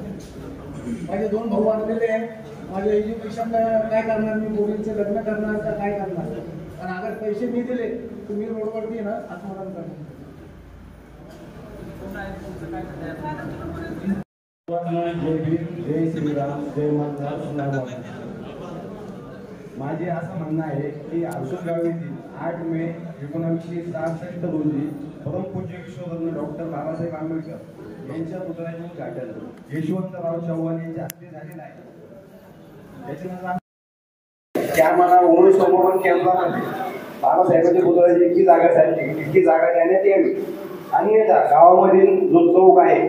माझे 2 भाऊ वाढलेले आहेत, माझ्या एज्युकेशन काय करणार, मी मुलींचे लग्न करणार का काय करणार? आणि अगर पैसे मी दिले तुम्ही रोडवरती ना आत्मदान करणार. जय श्रीराम, जय महाराज. माझे असं म्हणणं आहे की हर्सुल गाव येथील 8 मे 1966 रोजी परमपूज्य विश्वरत्न डॉक्टर बाबासाहेब आंबेडकर यांच्या पुतळ्याचे उद्घाटन यशवंतराव चव्हाण यांच्या हस्ते झालेलं आहे. त्याच्यानंतर त्या मला 19 केंद्रामध्ये बाबासाहेबांच्या पुतळ्याची इतकी जागा देण्यात यावी. अन्यथा गावामधील जो चौक आहे,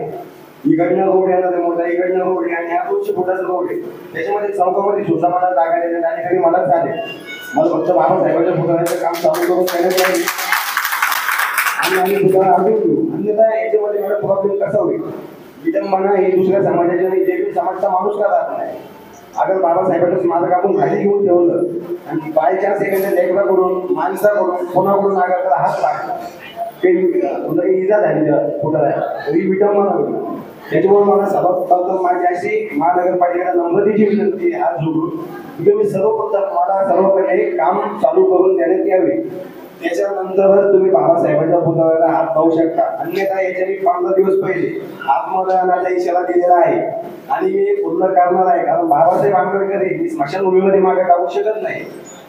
इकडनं रोड आहे ना मोठा, इकडनं रोड आहे आणि हा 200 फुटाचा रोड आहे, त्याच्यामध्ये चौकामध्ये सुद्धा मला जागा देण्यात आणि तरी मला चालेल. मला फक्त बाबासाहेबांच्या पुतळ्याचं काम चालू करून देण्यात यावी आणि आम्ही पुतळा अडवून घेऊ. अन्यथा याच्यामध्ये मला प्रॉब्लेम कसा होईल? विडंबना ही दुसऱ्या समाजाच्या नाही, ते समाजचा माणूस का राहत नाही. अगर बाबासाहेबांचं स्मारक आपण खाली घेऊन ठेवलं आणि बाय चान्स एखाद्या लेकराकडून माणसाकडून कोणाकडून नागरिकाला हात लागला, काही इजा झाली पुतळ्याला, तरी विडंबना होईल. त्याच्यामुळे मला सर्वप्रथम माझी अशी महानगरपालिकेला नम्रतेची विनंती हात जोडून की तुम्ही सर्वप्रथम मला सर्व पहिले काम चालू करून देण्यात यावे. त्याच्यानंतरच तुम्ही बाबासाहेबांच्या पुतळ्याला हात लावू शकता. अन्यथा याच्या मी 15 दिवस पहिले आत्मदानाचा इशारा दिलेला आहे आणि मी पूर्ण करणार आहे. कारण बाबासाहेब आंबेडकर हे स्मशानभूमीमध्ये मागे टाकू शकत नाही.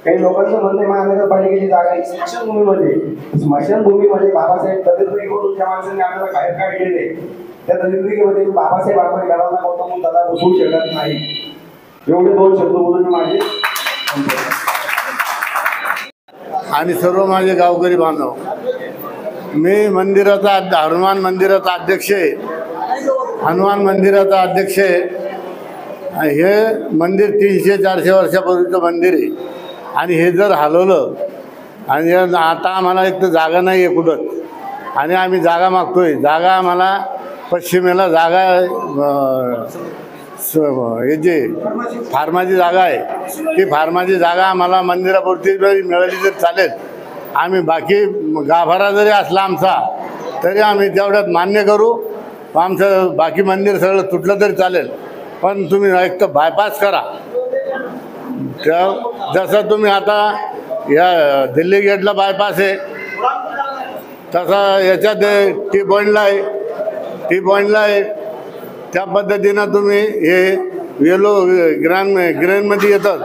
काही लोकांचं म्हणणं आहे महानगरपालिकेची जागा ही स्मशानभूमीमध्ये स्मशानभूमीमध्ये बाबासाहेब दलितपैकीकडून ज्या माणसांनी आपल्याला बाहेर काढलेले त्या दलितपैकीमध्ये बाबासाहेब आपण घराला गौतम दादा बसवू शकत नाही. एवढे 2 शब्द बोलून माझे आणि सर्व माझे गावकरी बांधव, मी मंदिराचा हनुमान मंदिराचा अध्यक्ष आहे. हनुमान मंदिराचा अध्यक्ष आहे. हे मंदिर 300-400 वर्षापूर्वीचं मंदिर आहे आणि हे जर हलवलं आणि आता आम्हाला एक तर जागा नाही आहे कुठंच आणि आम्ही जागा मागतोय. जागा आम्हाला पश्चिमेला जागा हे जे फार्माची जागा आहे ती फार्माची जागा आम्हाला मंदिरापुरती जरी मिळाली तर चालेल. आम्ही बाकी गाभारा जरी असला आमचा तरी आम्ही तेवढ्यात मान्य करू. आमचं बाकी मंदिर सगळं तुटलं तरी चालेल, पण तुम्ही एक तर बायपास करा. त्या जसं तुम्ही आता या दिल्ली गेटला बायपास आहे तसा याच्यात टी पॉईंटला आहे. त्या पद्धतीनं तुम्ही हे येलो ग्रेनमध्ये येतात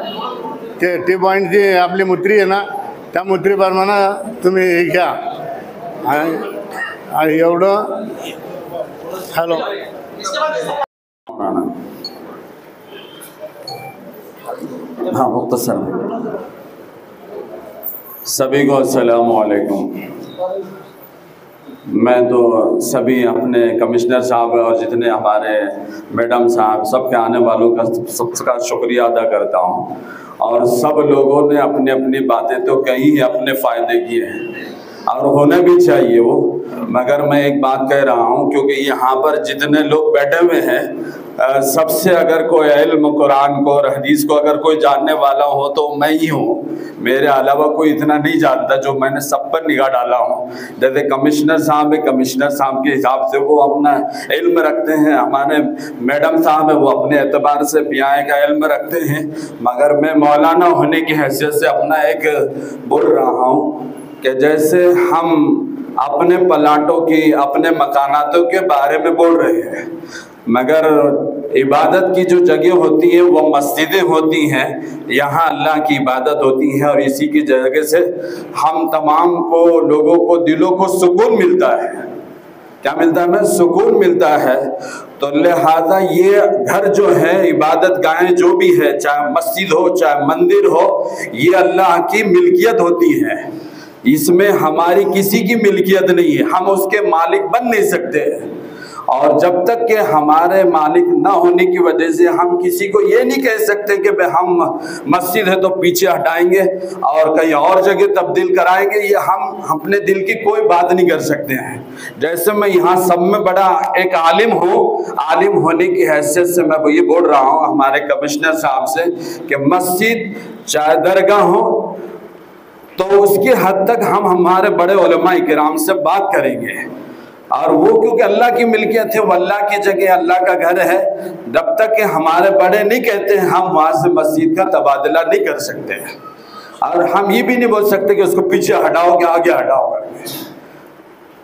ते टी पॉईंटची आपली मुत्री आहे ना, त्या मुत्रीप्रमाणे तुम्ही हे घ्या. आणि एवढं हॅलो हाँ मुख्तसर सभी को अस्सलाम वालेकुम। मैं तो सभी अपने कमिश्नर साहब और जितने हमारे मैडम साहब सबके आने वालों का सबका शुक्रिया अदा करता हूँ। और सब लोगों ने अपनी अपनी बातें तो कही हैं, अपने फ़ायदे किए हैं और होने भी चाहिए वो। मगर मैं एक बात कह रहा हूँ क्योंकि यहाँ पर जितने लोग बैठे हुए हैं सबसे अगर कोई इल्म कुरान को और हदीस को अगर कोई जानने वाला हो तो मैं ही हूँ। मेरे अलावा कोई इतना नहीं जानता जो मैंने सब पर निगाह डाला हूँ। जैसे कमिश्नर साहब है, कमिश्नर साहब के हिसाब से वो अपना इल्म रखते हैं, हमारे मैडम साहब है वो अपने एतबार से पियाए का इल्म रखते हैं। मगर मैं मौलाना होने की हैसियत से अपना एक बोल रहा हूँ कि जैसे हम अपने प्लाटों की अपने मकानातों के बारे में बोल रहे हैं, मगर इबादत की जो जगह होती है वो मस्जिदें होती हैं, यहाँ अल्लाह की इबादत होती है और इसी की जगह से हम तमाम को लोगों को दिलों को सुकून मिलता है। क्या मिलता है? हमें सुकून मिलता है। तो लिहाजा ये घर जो है इबादत गाहें जो भी है, चाहे मस्जिद हो चाहे मंदिर हो, ये अल्लाह की मिल्कियत होती है। इसमें हमारी किसी की मिल्कियत नहीं है, हम उसके मालिक बन नहीं सकते। और जब तक कि हमारे मालिक ना होने की वजह से हम किसी को ये नहीं कह सकते कि भाई हम मस्जिद है तो पीछे हटाएंगे और कहीं और जगह तब्दील कराएंगे, ये हम अपने दिल की कोई बात नहीं कर सकते हैं। जैसे मैं यहाँ सब में बड़ा एक आलिम हूँ, आलिम होने की हैसियत से मैं ये बोल रहा हूँ हमारे कमिश्नर साहब से कि मस्जिद चाहे दरगाह हो तो उसकी हद तक हम हमारे बड़े उलमा इकराम से बात करेंगे। और वो क्योंकि अल्लाह की मिल्कियत है, वो अल्लाह की जगह अल्लाह का घर है, जब तक कि हमारे बड़े नहीं कहते हैं हम वहाँ से मस्जिद का तबादला नहीं कर सकते हैं। और हम ये भी नहीं बोल सकते कि उसको पीछे हटाओ कि आगे हटाओ करके।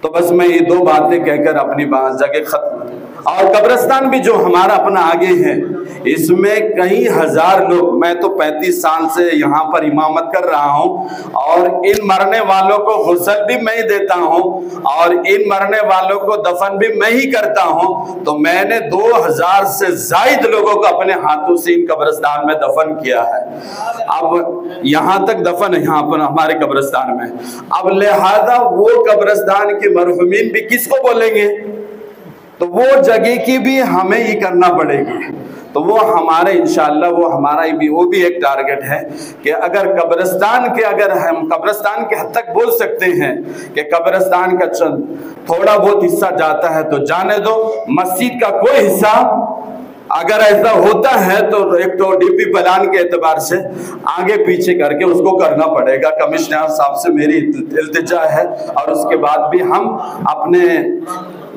तो बस मैं ये 2 बातें कहकर अपनी बात जगह खत्म। और कब्रिस्तान भी जो हमारा अपना आगे है, इसमें कई हजार लोग, मैं तो 35 साल से यहाँ पर इमामत कर रहा हूँ और इन मरने वालों को गुस्ल भी मैं ही देता हूँ और इन मरने वालों को दफन भी मैं ही करता हूँ। तो मैंने 2000 से जायद लोगों को अपने हाथों से इन कब्रिस्तान में दफन किया है। अब यहाँ तक दफन है यहाँ पर हमारे कब्रिस्तान में। अब लिहाजा वो कब्रिस्तान के मरहुमीन भी किसको बोलेंगे? तो वो जगह की भी हमें ही करना पड़ेगी। तो वो हमारे इंशाअल्लाह वो भी एक टारगेट है कि अगर कब्रिस्तान हम कब्रिस्तान के हद तक बोल सकते हैं कि कब्रिस्तान का थोड़ा बहुत हिस्सा जाता है तो जाने दो, मस्जिद का कोई हिस्सा अगर ऐसा होता है तो एक तो डीपी प्लान के एतबार से आगे पीछे करके उसको करना पड़ेगा। कमिश्नर साहब से मेरी इल्तिजा है और उसके बाद भी हम अपने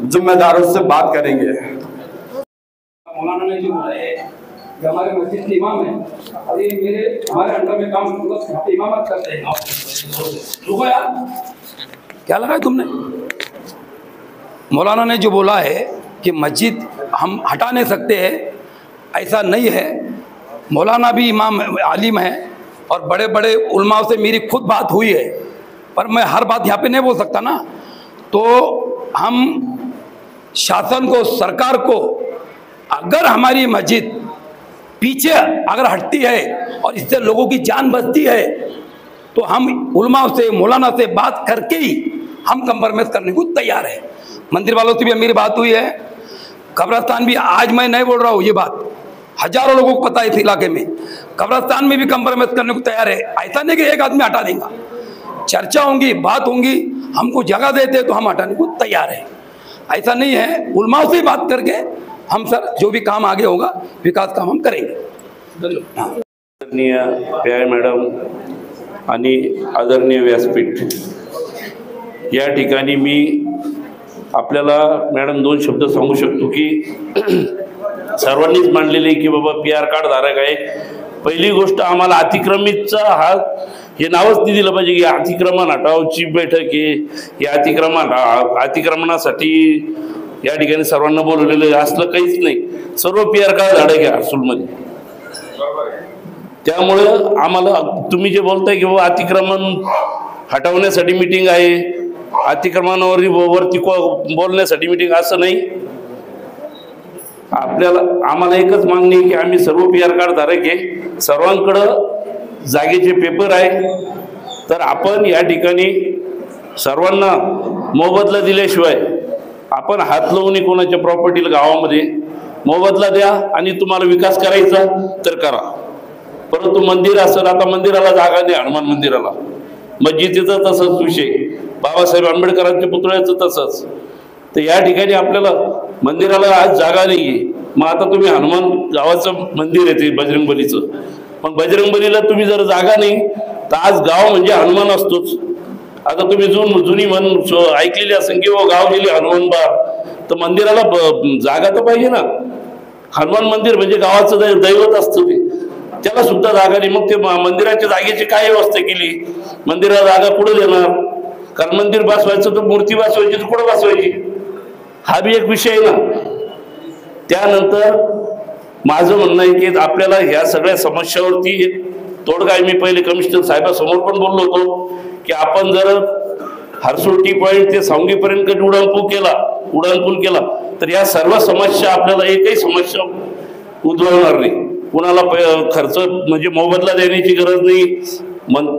जिम्मेदारों से बात करेंगे। मौलाना ने जो बोला है कि हमारे मस्जिद के इमाम है और ये हमारे अंडर में काम इमामत करते हैं। रुको यार, क्या लगा है तुमने? मौलाना ने जो बोला है कि मस्जिद हम हटा नहीं सकते हैं, ऐसा नहीं है। मौलाना भी इमाम आलिम है और बड़े बड़े उलमाओं से मेरी खुद बात हुई है, पर मैं हर बात यहाँ पे नहीं बोल सकता ना। तो हम शासन को, सरकार को, अगर हमारी मस्जिद पीछे अगर हटती है और इससे लोगों की जान बचती है तो हम उलमाओं से, मौलाना से बात करके ही हम कंप्रोमाइज करने को तैयार है। मंदिर वालों से भी मेरी बात हुई है, कब्रस्तान भी, आज मैं नहीं बोल रहा हूँ ये बात, हजारों लोगों को पता है इस इलाके में, कब्रस्तान में भी कंप्रोमाइज करने को तैयार है। ऐसा नहीं कि एक आदमी हटा देगा, चर्चा होंगी, बात होंगी, हमको जगह देते तो हम हटाने को तैयार है। ऐसा नहीं है, उलमाओं से बात करके हम सर जो भी काम आगे होगा, विकास काम हम करेंगे। आदरणीय पी.आय. मॅडम आणि आदरणीय व्यासपीठ, या ठिकाणी मी आपल्याला मॅडम 2 शब्द सांगू शकतो की सर्वांनीच मांडलेले की बाबा PR कार्ड धारक आहे। पहिली गोष्ट, आम्हाला अतिक्रमितचा हा हे नावच नाही दिलं पाहिजे की अतिक्रमण हटावची बैठक आहे, या अतिक्रमणासाठी या ठिकाणी सर्वांना बोलवलेलं असलं काहीच नाही। सर्व PR कार्ड धारक आहे हर्सुलमध्ये। त्यामुळे आम्हाला तुम्ही जे बोलताय की बाबा अतिक्रमण हटवण्यासाठी मीटिंग आहे, अतिक्रमणावरती बोलण्यासाठी मीटिंग, असं नाही। आम्हाला एकच मागणी आहे की आम्ही सर्व PR कार्ड धारक आहे, सर्वांकडं जागेचे पेपर आहे, तर आपण या ठिकाणी सर्वांना मोबदला दिल्याशिवाय आपण हात लावून कोणाच्या प्रॉपर्टीला गावामध्ये मोबदला द्या आणि तुम्हाला विकास करायचा तर करा, परंतु मंदिर असेल, आता मंदिराला जागा नाही, हनुमान मंदिराला, मस्जिदीचा तसंच विषय, बाबासाहेब आंबेडकरांच्या पुतळ्याचं तसंच। तर या ठिकाणी आपल्याला मंदिराला आज जागा नाही आहे, मग आता तुम्ही हनुमान गावाचं मंदिर आहे ते बजरंगबलीचं, पण बजरंगबलीला तुम्ही जर जागा नाही तर आज गाव म्हणजे हनुमान असतोच। आता तुम्ही जुनी म्हण ऐकलेली असेल की वो गाव गेली हनुमान बार, तर मंदिराला जागा तर पाहिजे ना। हनुमान मंदिर म्हणजे गावाचं दैवत असतं ते, त्याला सुद्धा जागा नाही। मग ते मंदिराच्या जागेची काय व्यवस्था केली? मंदिराला जागा कुठं देणार? कारण मंदिर बसवायचं तर मूर्ती बसवायची तर कुठं बसवायची, हा बी एक विषय आहे ना। त्यानंतर माझं म्हणणं आहे की आपल्याला ह्या सगळ्या समस्यावरती तोडगा, मी पहिले कमिशनर साहेबांसमोर पण बोललो होतो की आपण जर हर्सुल टी पॉइंट ते सांगलीपर्यंत कधी उड्डाणपूल केला तर या सर्व समस्या, आपल्याला एकही समस्या उद्भवणार नाही। कुणाला खर्च म्हणजे मोबदला देण्याची गरज नाही,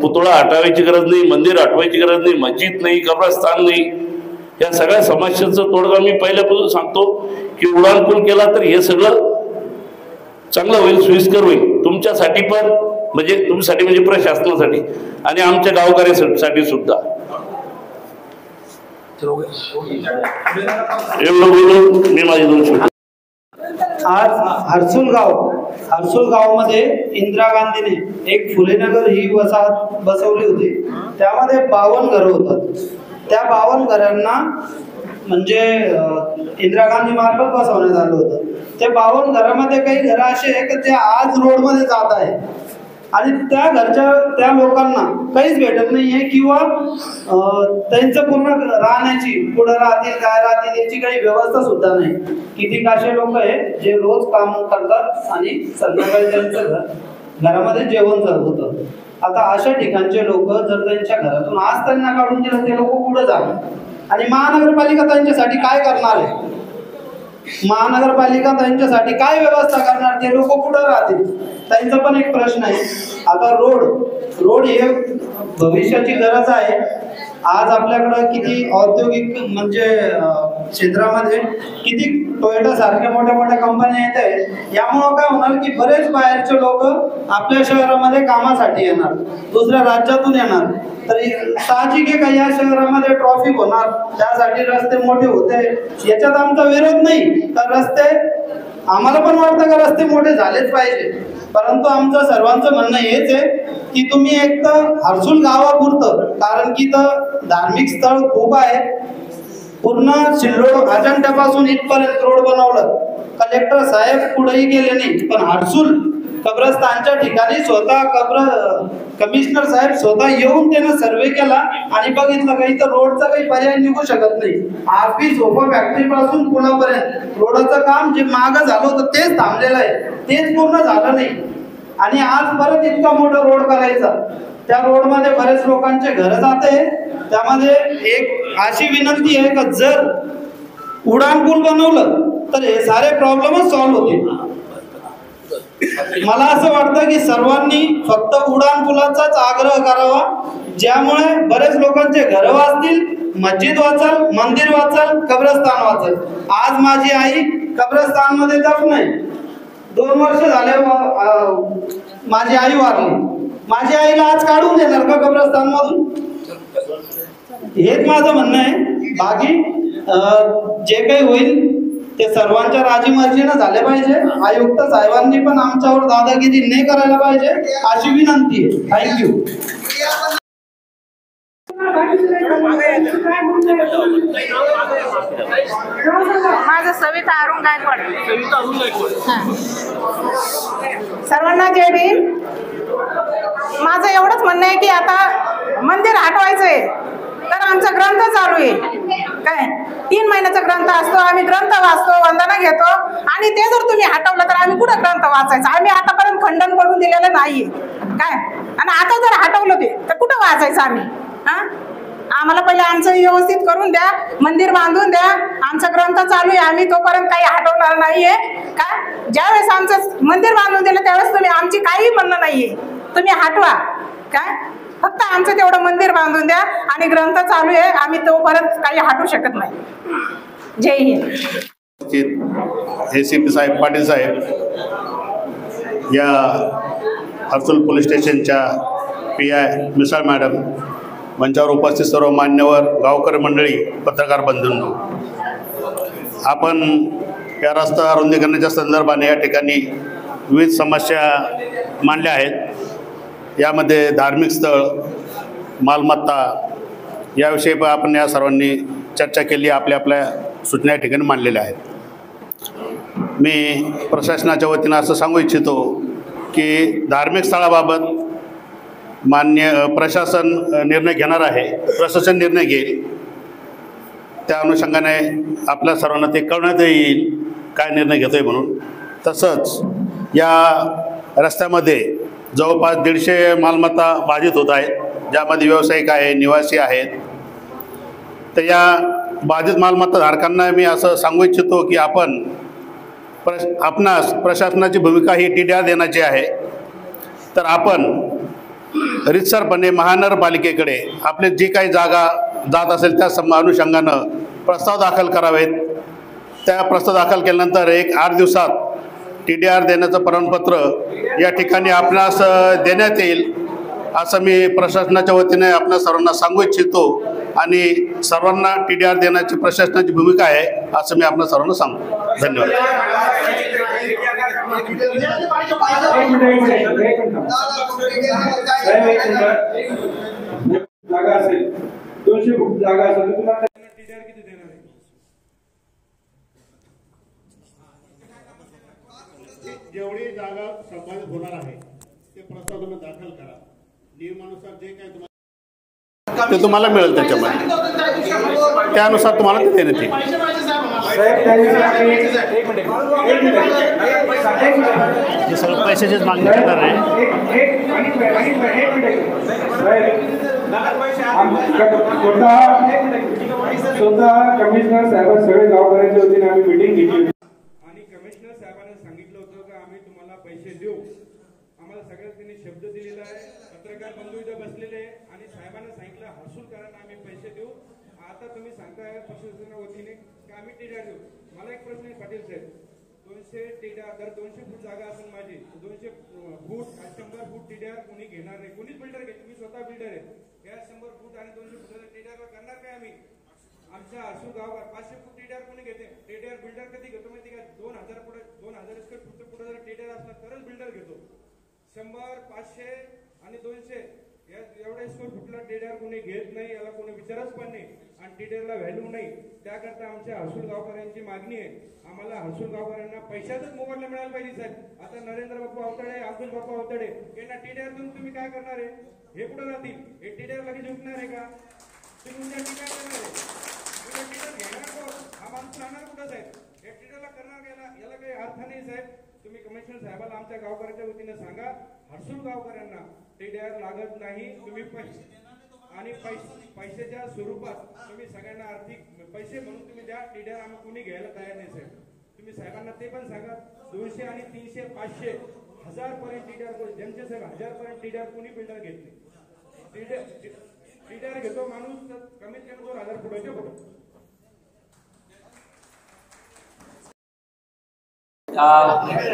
पुतळा हटवायची गरज नाही, मंदिर हटवायची गरज नाही, मस्जिद नाही, कब्रस्तान नाही, या सगळ्या समस्यांचं तोडगा मी पहिल्यापासून सांगतो की उड्डाणपूल केला तर हे सगळं चांगलं होईल, सोयीस्कर होईल तुमच्यासाठी पण, म्हणजे तुमच्यासाठी म्हणजे प्रशासनासाठी आणि आमच्या गावकऱ्यांसाठी सुद्धा। एवढं बोलून मी माझी 2 शब्द। आज हर्सुल गावामध्ये इंदिरा गांधीने एक फुलेनगर ही वसाहत बसवली होती, त्यामध्ये 52 घरं होतात। त्या 52 घरांना म्हणजे इंदिरा गांधी मार्फत बसवण्यात आलं होतं। त्या 52 घरामध्ये काही घरं असे आहे की ते आज रोडमध्ये जात आहे आणि त्या लोकांना काहीच भेटत नाहीये किंवा त्यांचं पूर्ण राहण्याची, पुढे राहतील काय राहतील याची काही व्यवस्था सुद्धा नाही। किती असे लोक आहे जे रोज काम करतात आणि संध्याकाळी त्यांचं घरामध्ये जेवण चालत होतं। आता अशा ठिकाणचे लोक जर त्यांच्या घरातून आज त्यांना काढून दिलं, ते लोक पुढे जाणार आणि महानगरपालिका त्यांच्यासाठी काय करणार आहे? महानगरपालिका त्यांच्यासाठी काय व्यवस्था करणार? ते लोक कुठं राहतील? त्यांचा पण एक प्रश्न आहे। आता रोड हे भविष्याची गरज आहे। आज आपल्याकडे किती औद्योगिक म्हणजे क्षेत्रामध्ये किती टोयोटा सारख्या मोठ्या कंपन्या येत आहेत, यामुळे काय होणार की बरेच बाहेरचे लोक आपल्या शहरामध्ये कामासाठी येणार, दुसऱ्या राज्यातून येणार, तर साहजिक आहे का या शहरामध्ये ट्रॅफिक होणार, त्यासाठी रस्ते मोठे होते। याच्यात आमचा विरोध नाही, तर रस्ते आम्हाला पण वाटतं का रस्ते मोठे झालेच पाहिजे, परंतु आमचं सर्वांचं म्हणणं हेच आहे की तुम्ही एक तर हर्सुल गावापुरतं, कारण की तर धार्मिक स्थळ खूप आहे, पूर्ण सिल्लोड अजंठ्यापासून इथपर्यंत रोड बनवलं, कलेक्टर साहेब कुठेही गेले नाही, पण हर्सुल कब्रस्तानच्या ठिकाणी स्वतः कमिशनर साहेब स्वतः येऊन त्यानं सर्वे केला आणि बघितलं काही तर रोडचा काही पर्याय निघू शकत नाही। आरपी सोफा फॅक्टरी पासून पुण्यापर्यंत रोडचं काम जे मागं झालं होतं तेच थांबलेलं आहे, तेच पूर्ण झालं नाही आणि आज परत इतका मोठा रोड करायचा, त्या रोडमध्ये बरेच लोकांचे घर जाते. त्यामध्ये एक अशी विनंती आहे का जर उडान पूल बनवलं तर हे सारे प्रॉब्लेमच सॉल्व्ह होतील. मला असं वाटतं की सर्वांनी फक्त उडान पुलाचाच आग्रह करावा, ज्यामुळे बरेच लोकांचे घर वाचतील, मस्जिद वाचल, मंदिर वाचल, कब्रस्तान वाचल. आज माझी आई कब्रस्तान मध्ये दफन आहे. 2 वर्ष झाले माझी आई वारली. माझ्या आईला आज काढून देणार का कब्रस्तान मधून? हेच माझं म्हणणं आहे. बाकी जे काही होईल ते सर्वांच्या राजी मर्जीनं झाले पाहिजे. आयुक्त साहेबांनी पण आमच्यावर दादागिरी नाही करायला पाहिजे अशी विनंती आहे. थँक्यू. माझं सविता अरुण गायकवाड. सर्वांना जय भीम. माझं एवढंच म्हणणं आहे की आता मंदिर हटवायचंय तर आमचा ग्रंथ चालू आहे काय, 3 महिन्याचा ग्रंथ असतो, आम्ही ग्रंथ वाचतो, वंदना घेतो, आणि ते जर तुम्ही हटवलं तर आम्ही कुठं ग्रंथ वाचायचं? आम्ही आतापर्यंत खंडन करून दिलेलं नाहीये काय, आणि आता जर हटवलं ते तर कुठं वाचायचं आम्ही? आम्हाला पहिले आमचं व्यवस्थित करून द्या, मंदिर बांधून द्या, आमचा ग्रंथ चालू आहे, आम्ही तोपर्यंत काही हटवणार नाहीये काय. ज्यावेळेस आमचं मंदिर बांधून दिलं त्यावेळेस तुम्ही आमची काही म्हणणं नाहीये, तुम्ही हटवा काय, फक्त आमचं तेवढं मंदिर बांधून द्या आणि ग्रंथ चालू आहे, आम्ही तोपर्यंत काही हटवू शकत नाही. जय हिंद. ACP साहेब, पाटील साहेब, या हर्सुल पोलीस स्टेशनच्या PI मिसाळ मॅडम, मंचावर उपस्थित सर्व मान्यवर, गावकरी मंडळी, पत्रकार बंधूंनो, आपण या रस्ता रुंदीकरणाच्या संदर्भाने या ठिकाणी विविध समस्या मांडल्या आहेत. यामध्ये धार्मिक स्थळ, मालमत्ता याविषयी आपण या सर्वांनी चर्चा केली, आपल्या आपल्या सूचना या ठिकाणी मांडलेल्या आहेत. मी प्रशासनाच्या वतीनं असं सांगू इच्छितो की धार्मिक स्थळाबाबत प्रशासन निर्णय घेणार आहे, प्रशासन निर्णय घेईल. त्या अनुषंगाने आपल्या सर्वांना ते कळण्यात येईल काय निर्णय घेतो आहे म्हणून. तसंच या रस्त्यामध्ये जवळपास 150 मालमत्ता बाधित होत आहेत, ज्यामध्ये व्यावसायिक आहे, निवासी आहेत. तर या बाधित मालमत्ता धारकांना मी असं सांगू इच्छितो की आपणास प्रशासनाची भूमिका ही TDR देण्याची आहे. तर आपण रितसरपणे महानगरपालिकेकडे आपले जी काही जागा जात असेल त्या अनुषंगानं प्रस्ताव दाखल करावेत. त्या प्रस्ताव दाखल केल्यानंतर 8 दिवसात TDR देण्याचं प्रमाणपत्र या ठिकाणी आपणास देण्यात येईल असं मी प्रशासनाच्या वतीने आपल्या सर्वांना सांगू इच्छितो. आणि सर्वांना TDR देण्याची प्रशासनाची भूमिका आहे असं मी आपल्या सर्वांना सांगतो. धन्यवाद. जागा असेल 200 फूट जागा असेल तर तुम्हाला TDR किती देणार आहे? जेवढी जागा संपादित होणार आहे ते प्रस्ताव तुम्ही दाखल करा. नियमानुसार जे काही तुम्हाला ते तुम्हाला मिळेल त्याच्यामध्ये, त्यानुसार तुम्हाला ते देण्यात येईल. हे सर्व पैशाचीच मागणी करणार आहे. स्वतः कमिशनर साहेब सगळे गावकऱ्यांच्या वतीने आम्ही मीटिंग घेतली आणि कमिशनर साहेबांनी सांगितलं होतं की आम्ही तुम्हाला पैसे देऊ. आम्हाला सगळ्यात त्यांनी शब्द दिलेला आहे. पत्रकार बंधू इथं बसलेले आणि साहेबांना सांगितलं हर्सुलकरांना आम्ही पैसे देऊ. आता तुम्ही सांगताय प्रशासनाच्या वतीने की आम्ही TDR देऊ. मला एक प्रश्न आहे पाटील साहेब, 200 TDR जर 200 फूट जागा असेल माझी, 200 फूट 100 फूट TDR कोणी घेणार नाही. कोणीच बिल्डर घेत, मी स्वतः बिल्डर आहे. या 100 फूट आणि 200 फूट TDR करणार काय आम्ही? आमच्या हर्सुल गावात 500 फूट TDR कोणी घेते? TDR बिल्डर कधी घेतो माहिती का? 2000 पुढे 2000 स्क्वेअर फूटच्या पुढे जर TDR असला तरच बिल्डर घेतो. 100, 500 आणि 200 या एवढ्या स्क्वेअर फुटला TDR कोणी घेत नाही, याला कोणी विचारच पण नाही आणि TDRला व्हॅल्यू नाही. त्याकरता आमच्या हर्सुल गावकऱ्यांची मागणी आहे, आम्हाला हर्सुल गावकऱ्यांना पैशातच मोबदला मिळायला पाहिजे साहेब. आता नरेंद्र बापू अवतडे, अब्दुल बापू अवतडे यांना TDR देऊन तुम्ही काय करणार आहे? हे कुठं जातील? हे TDR लगेच झुकणार आहे का? तुम्ही उद्या काय करणार आहे? TDR घेणार कोण? हा माणूस राहणार कुठं साहेब? हे TDRला करणार याला काही अर्थ नाही साहेब. तुम्ही कमिशनर साहेबाला आमच्या गावकऱ्यांच्या वतीने सांगा, हर्सुल गावकऱ्यांना TDR लागत नाही. तुम्ही पैशाच्या स्वरूपात तुम्ही सगळ्यांना आर्थिक पैसे म्हणून तुम्ही द्या. TDR आम्ही कुणी घ्यायला तयार नाही साहेब. तुम्ही साहेबांना ते पण सांगा. 200 आणि 300 500 1000 पर्यंत TDR ज्यांचे साहेब 1000 पर्यंत TDR कुणी बिल्डर घेत नाही. TDR घेतो माणूस तर कमीत कमी 2000 फुटाच्या पुढे.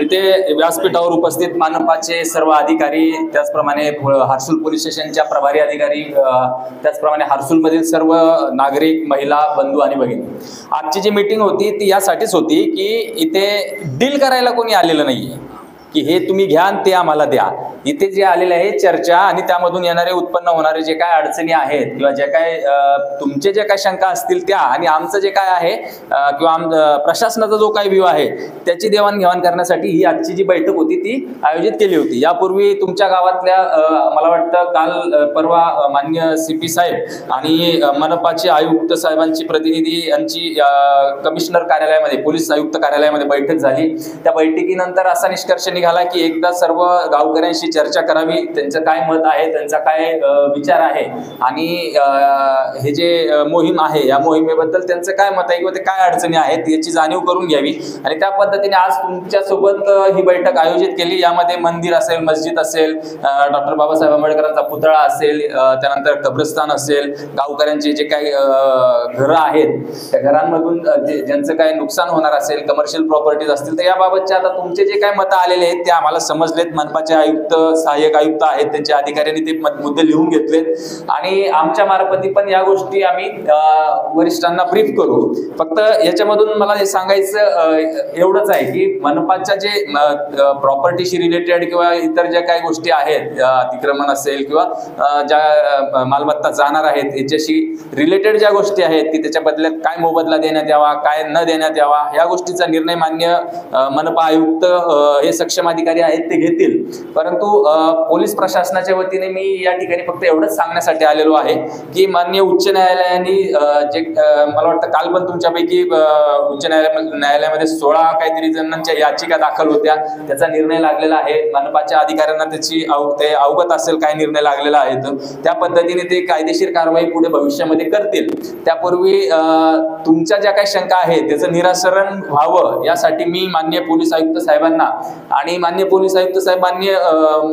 इथे व्यासपीठावर उपस्थित मनपाचे सर्व अधिकारी, त्याचप्रमाणे हर्सुल पोलीस स्टेशनच्या प्रभारी अधिकारी, त्याचप्रमाणे हर्सुलमधील सर्व नागरिक, महिला, बंधू आणि भगिनी, आजची जी मीटिंग होती ती यासाठीच होती की इथे डील करायला कोणी आलेलं नाहीये की हे तुम्ही घ्या आणि ते आम्हाला द्या. इथे जे आलेले आहे चर्चा आणि त्यामधून येणारे उत्पन्न होणारे जे काय अडचणी आहेत किंवा जे काय तुमचे जे काय शंका असतील त्या आणि आमचं जे काय आहे किंवा प्रशासनाचा जो काही व्ह्यू आहे त्याची देवाणघेवाण करण्यासाठी ही आजची जी बैठक होती ती आयोजित केली होती. यापूर्वी तुमच्या गावातल्या मला वाटतं काल परवा मान्य CP साहेब आणि मनपाचे आयुक्त साहेबांची प्रतिनिधी यांची कमिशनर कार्यालयामध्ये, पोलीस आयुक्त कार्यालयामध्ये बैठक झाली. त्या बैठकीनंतर असा निष्कर्ष निघाला की एकदा सर्व गावकऱ्यांशी चर्चा करावी, त्यांचं काय मत आहे, त्यांचा काय विचार आहे आणि हे जे मोहीम आहे या मोहिमेबद्दल त्यांचं काय मत आहे किंवा ते काय अडचणी आहेत याची जाणीव करून घ्यावी. आणि त्या पद्धतीने आज तुमच्यासोबत ही बैठक आयोजित केली. यामध्ये मंदिर असेल, मस्जिद असेल, डॉक्टर बाबासाहेब आंबेडकरांचा पुतळा असेल, त्यानंतर कब्रस्तान असेल, गावकऱ्यांचे जे काही घरं आहेत त्या घरांमधून ज्यांचं काय नुकसान होणार असेल, कमर्शियल प्रॉपर्टीज असतील, तर याबाबतचे आता तुमचे जे काय मतं आलेले आहेत ते आम्हाला समजलेत. मनपाचे आयुक्त, सहाय्यक आयुक्त आहेत, त्यांच्या अधिकाऱ्यांनी ते मुद्दे लिहून घेतलेत आणि आमच्या मार्फती पण या गोष्टी आम्ही वरिष्ठांना ब्रीफ करू. फक्त याच्यामधून मला हे सांगायचं एवढंच आहे की मनपाच्या जे प्रॉपर्टीशी रिलेटेड किंवा इतर ज्या काही गोष्टी आहेत, अतिक्रमण असेल किंवा ज्या मालमत्ता जाणार आहेत याच्याशी रिलेटेड ज्या गोष्टी आहेत की त्याच्या बदल्यात काय मोबदला देण्यात यावा, काय न देण्यात यावा, या गोष्टीचा निर्णय मान्य मनपा आयुक्त हे सक्षम अधिकारी आहेत ते घेतील. परंतु पोलीस प्रशासनाच्या वतीने मी या ठिकाणी फक्त एवढंच सांगण्यासाठी आलेलो आहे की माननीय उच्च न्यायालयाने जे मला वाटतं काल पण तुमच्यापैकी उच्च न्यायालयामध्ये 16 काहीतरी जणांच्या याचिका दाखल होत्या, त्याचा निर्णय लागलेला आहे. मनपाच्या अधिकाऱ्यांना त्याची अवगत असेल काय निर्णय लागलेला आहे, तर त्या पद्धतीने ते कायदेशीर कारवाई पुढे भविष्यामध्ये करतील. त्यापूर्वी तुमच्या ज्या काही शंका आहेत त्याचं निराकरण व्हावं यासाठी मी माननीय पोलीस आयुक्त साहेबांना आणि माननीय पोलीस आयुक्त साहेब, माननीय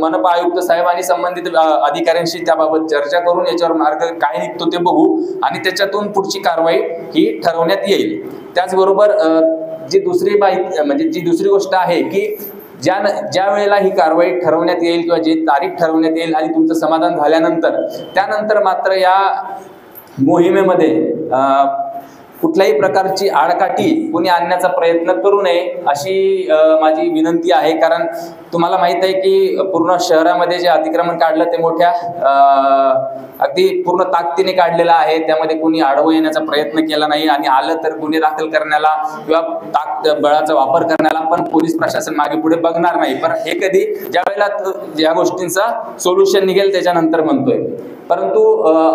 मनपा आयुक्त साहेब आणि संबंधित अधिकाऱ्यांशी त्याबाबत चर्चा करून याच्यावर मार्ग काय निघतो ते बघू आणि त्याच्यातून पुढची कारवाई ही ठरवण्यात येईल. त्याचबरोबर जी दुसरी गोष्ट आहे की ज्या वेळेला ही कारवाई ठरवण्यात येईल किंवा जी तारीख ठरवण्यात येईल आणि तुमचं समाधान झाल्यानंतर त्यानंतर मात्र या मोहिमेमध्ये कुठल्याही प्रकारची आडकाठी कोणी आणण्याचा प्रयत्न करू नये अशी माझी विनंती आहे. कारण तुम्हाला माहित आहे की पूर्ण शहरामध्ये जे अतिक्रमण काढलं ते मोठ्या अगदी पूर्ण ताकदीने काढलेलं आहे. त्यामध्ये कोणी आडवं येण्याचा प्रयत्न केला नाही आणि आलं तर गुन्हे दाखल करण्याला किंवा बळाचा वापर करण्याला पण पोलीस प्रशासन मागे पुढे बघणार नाही. पण हे कधी ज्या वेळेला या गोष्टींचा सोल्युशन निघेल त्याच्यानंतर म्हणतोय. परंतु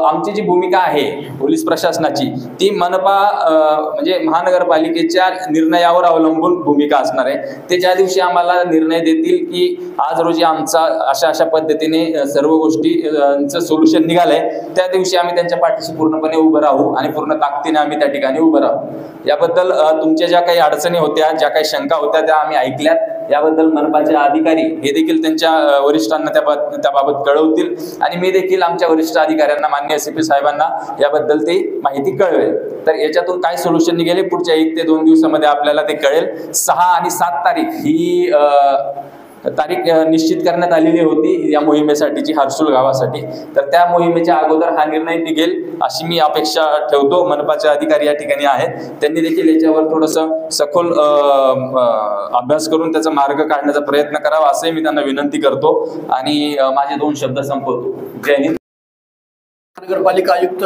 आमची जी भूमिका आहे पोलीस प्रशासनाची ती मनपा म्हणजे महानगरपालिकेच्या निर्णयावर अवलंबून भूमिका असणार आहे. ते ज्या दिवशी आम्हाला निर्णय देतील की आज रोजी आमचा अशा पद्धतीने सर्व गोष्टींचं सोल्युशन निघालंय त्या दिवशी आम्ही त्यांच्या पाठीशी पूर्णपणे उभं राहू आणि पूर्ण ताकदीने आम्ही त्या ठिकाणी उभं राहू. याबद्दल तुमच्या ज्या काही अडचणी होत्या, ज्या काही शंका होत्या त्या आम्ही ऐकल्यात. याबद्दल मनपाचे अधिकारी हे देखील त्यांच्या वरिष्ठांना त्याबाबत कळवतील आणि मी देखील आमच्या वरिष्ठ अधिकाऱ्यांना माननीय CP साहेबांना याबद्दल ती माहिती कळवेल. तर याच्यातून काय सोल्युशन निघेल पुढच्या 1 ते 2 दिवसामध्ये आपल्याला ते कळेल. 6 आणि 7 तारीख ही तारीख निश्चित करण्यात आलेली होती या मोहिमेसाठीची, हर्सुल गावासाठी. तर त्या मोहिमेच्या अगोदर हा निर्णय निघेल अशी मी अपेक्षा ठेवतो. मनपाचे अधिकारी या ठिकाणी आहेत, त्यांनी देखील याच्यावर थोडंसं सखोल अभ्यास करून त्याचा मार्ग काढण्याचा प्रयत्न करावा असंही मी त्यांना विनंती करतो आणि माझे 2 शब्द संपवतो. जय हिंद. नगरपालिका आयुक्त,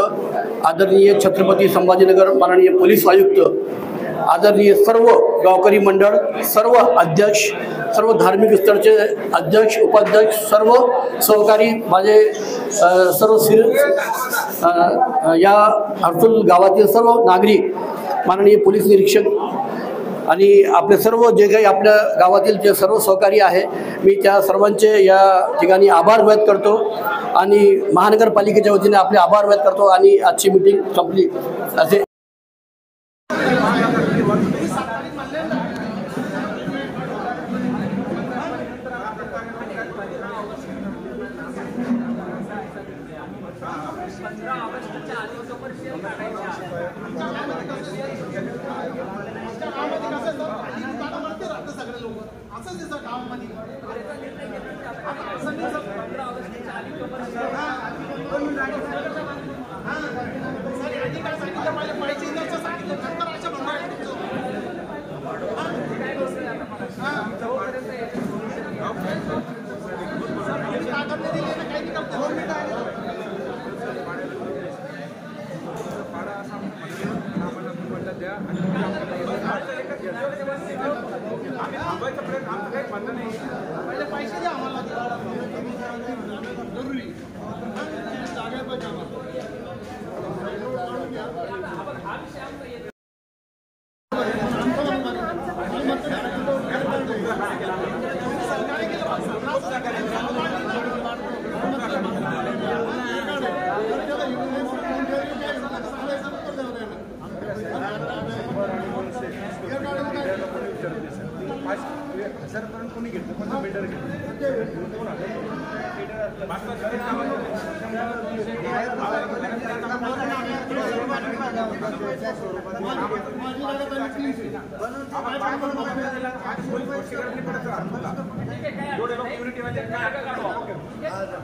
आदरणीय छत्रपती संभाजीनगर माननीय पोलीस आयुक्त, आदरणीय सर्व गावकरी मंडळ, सर्व अध्यक्ष, सर्व धार्मिक स्थळचे अध्यक्ष, उपाध्यक्ष, सर्व सहकारी, माझे सर्व या हर्सुल गावातील सर्व नागरिक, माननीय पोलीस निरीक्षक आणि आपले सर्व जे काही आपल्या गावातील जे सर्व सहकारी आहे मी त्या सर्वांचे या ठिकाणी आभार व्यक्त करतो आणि महानगरपालिकेच्या वतीने आपले आभार व्यक्त करतो आणि आजची मीटिंग संपली असे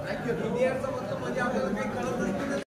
थँक्यू.